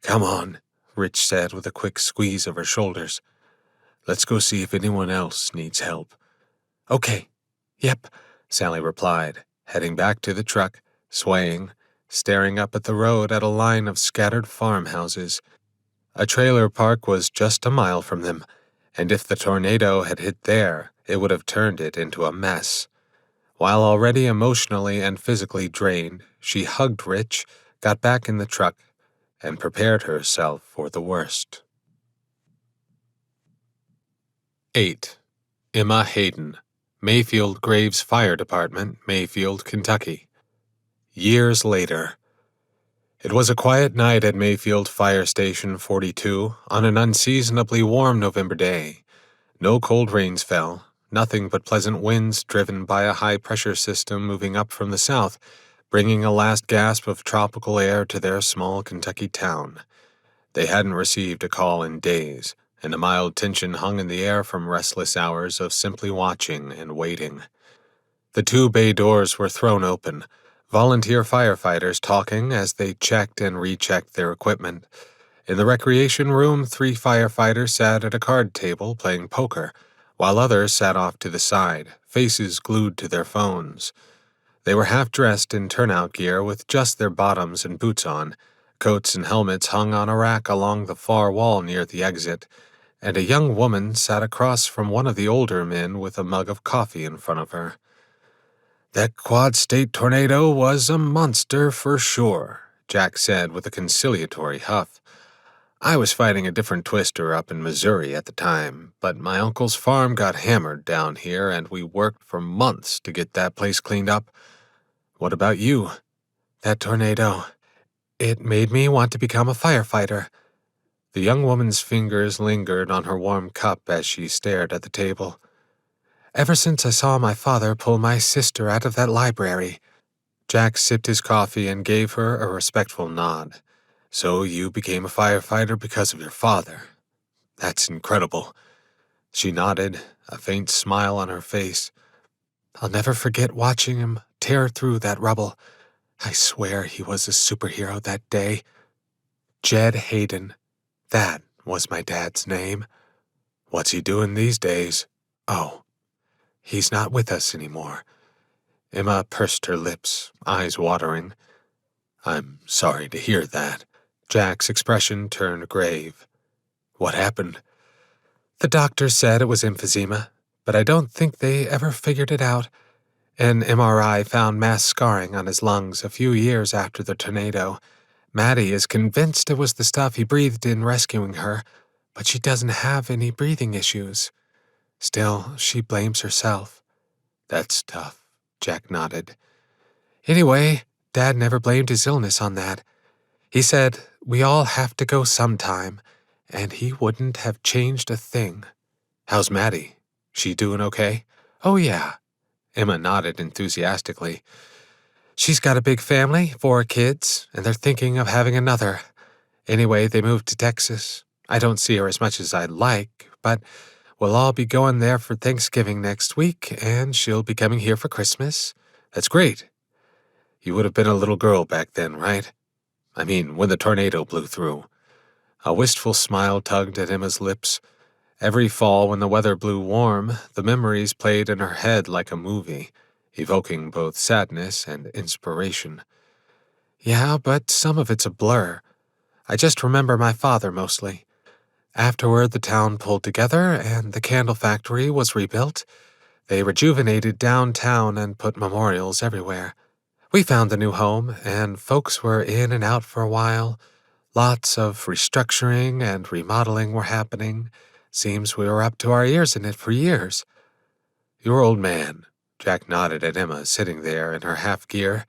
"Come on," Rich said with a quick squeeze of her shoulders. "Let's go see if anyone else needs help." "Okay. Yep," Sally replied, heading back to the truck, swaying, staring up at the road at a line of scattered farmhouses. A trailer park was just a mile from them, and if the tornado had hit there, it would have turned it into a mess. While already emotionally and physically drained, she hugged Rich, got back in the truck, and prepared herself for the worst. 8. Emma Hayden, Mayfield Graves Fire Department, Mayfield, Kentucky. Years later. It was a quiet night at Mayfield Fire Station 42 on an unseasonably warm November day. No cold rains fell, nothing but pleasant winds driven by a high-pressure system moving up from the south, bringing a last gasp of tropical air to their small Kentucky town. They hadn't received a call in days, and a mild tension hung in the air from restless hours of simply watching and waiting. The 2 bay doors were thrown open, volunteer firefighters talking as they checked and rechecked their equipment. In the recreation room, 3 firefighters sat at a card table playing poker, while others sat off to the side, faces glued to their phones. They were half-dressed in turnout gear with just their bottoms and boots on. Coats and helmets hung on a rack along the far wall near the exit, and a young woman sat across from one of the older men with a mug of coffee in front of her. "That quad-state tornado was a monster for sure," Jack said with a conciliatory huff. "I was fighting a different twister up in Missouri at the time, but my uncle's farm got hammered down here and we worked for months to get that place cleaned up. What about you?" "That tornado, it made me want to become a firefighter." The young woman's fingers lingered on her warm cup as she stared at the table. "Ever since I saw my father pull my sister out of that library." Jack sipped his coffee and gave her a respectful nod. "So you became a firefighter because of your father. That's incredible." She nodded, a faint smile on her face. I'll never forget watching him tear through that rubble. I swear he was a superhero that day. Jed Hayden. That was my dad's name. What's he doing these days? Oh, he's not with us anymore. Emma pursed her lips, eyes watering. I'm sorry to hear that. Jack's expression turned grave. What happened? The doctor said it was emphysema, but I don't think they ever figured it out. An MRI found mass scarring on his lungs a few years after the tornado. Maddie is convinced it was the stuff he breathed in rescuing her, but she doesn't have any breathing issues. Still, she blames herself. That's tough, Jack nodded. Anyway, Dad never blamed his illness on that. He said, we all have to go sometime, and he wouldn't have changed a thing. How's Maddie? She doing okay? Oh, yeah. Emma nodded enthusiastically. She's got a big family, 4 kids, and they're thinking of having another. Anyway, they moved to Texas. I don't see her as much as I'd like, but we'll all be going there for Thanksgiving next week, and she'll be coming here for Christmas. That's great. You would have been a little girl back then, right? I mean, when the tornado blew through. A wistful smile tugged at Emma's lips. Every fall when the weather blew warm, the memories played in her head like a movie, evoking both sadness and inspiration. Yeah, but some of it's a blur. I just remember my father mostly. Afterward, the town pulled together and the candle factory was rebuilt. They rejuvenated downtown and put memorials everywhere. We found the new home, and folks were in and out for a while. Lots of restructuring and remodeling were happening. Seems we were up to our ears in it for years. Your old man, Jack nodded at Emma sitting there in her half-gear.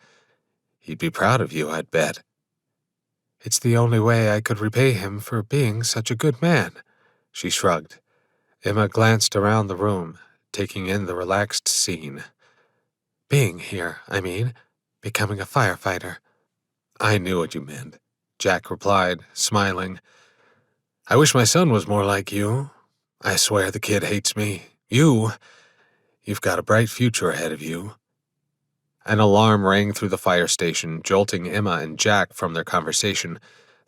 He'd be proud of you, I'd bet. It's the only way I could repay him for being such a good man, she shrugged. Emma glanced around the room, taking in the relaxed scene. Being here, I mean, becoming a firefighter. I knew what you meant, Jack replied, smiling. I wish my son was more like you. I swear the kid hates me. You've got a bright future ahead of you. An alarm rang through the fire station, jolting Emma and Jack from their conversation.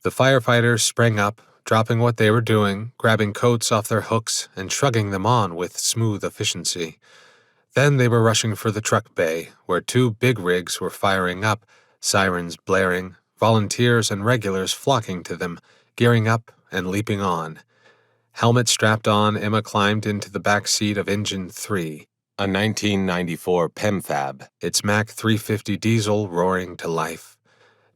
The firefighters sprang up, dropping what they were doing, grabbing coats off their hooks, and shrugging them on with smooth efficiency. Then they were rushing for the truck bay, where 2 big rigs were firing up, sirens blaring, volunteers and regulars flocking to them, gearing up and leaping on. Helmet strapped on, Emma climbed into the back seat of Engine 3, a 1994 PEMFAB, its Mach 350 diesel roaring to life.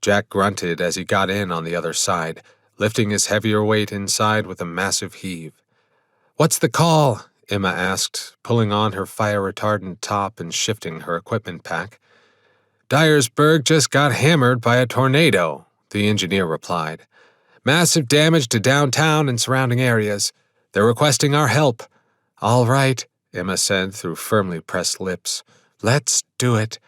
Jack grunted as he got in on the other side, lifting his heavier weight inside with a massive heave. What's the call? Emma asked, pulling on her fire-retardant top and shifting her equipment pack. Dyersburg just got hammered by a tornado, the engineer replied. Massive damage to downtown and surrounding areas. They're requesting our help. All right, Emma said through firmly pressed lips. Let's do it.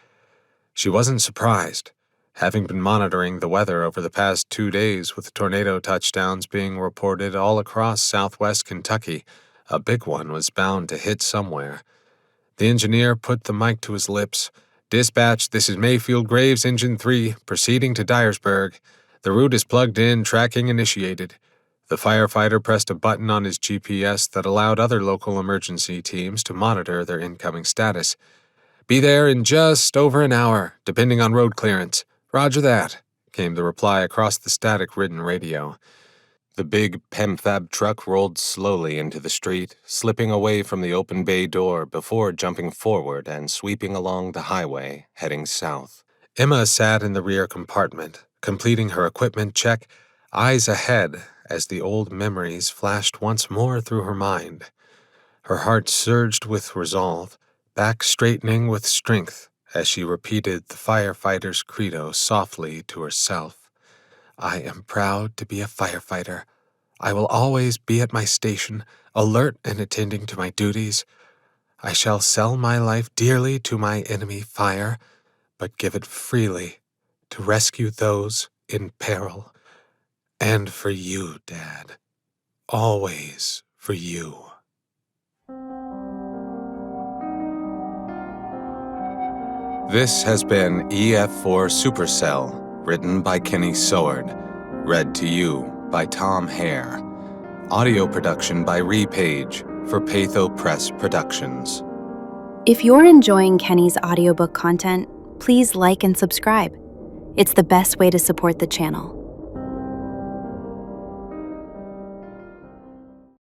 She wasn't surprised. Having been monitoring the weather over the past 2 days with tornado touchdowns being reported all across southwest Kentucky, a big one was bound to hit somewhere. The engineer put the mic to his lips. Dispatch, this is Mayfield Graves, Engine 3, proceeding to Dyersburg. The route is plugged in, tracking initiated. The firefighter pressed a button on his GPS that allowed other local emergency teams to monitor their incoming status. Be there in just over an hour, depending on road clearance. Roger that, came the reply across the static-ridden radio. The big PEMFAB truck rolled slowly into the street, slipping away from the open bay door before jumping forward and sweeping along the highway, heading south. Emma sat in the rear compartment, completing her equipment check, eyes ahead as the old memories flashed once more through her mind. Her heart surged with resolve, back straightening with strength as she repeated the firefighter's credo softly to herself. I am proud to be a firefighter. I will always be at my station, alert and attending to my duties. I shall sell my life dearly to my enemy fire, but give it freely to rescue those in peril. And for you, Dad. Always for you. This has been EF4 Supercell, written by Kenny Soward, read to you by Tom Hare. Audio production by Repage for Patho Press Productions. If you're enjoying Kenny's audiobook content, please like and subscribe. It's the best way to support the channel.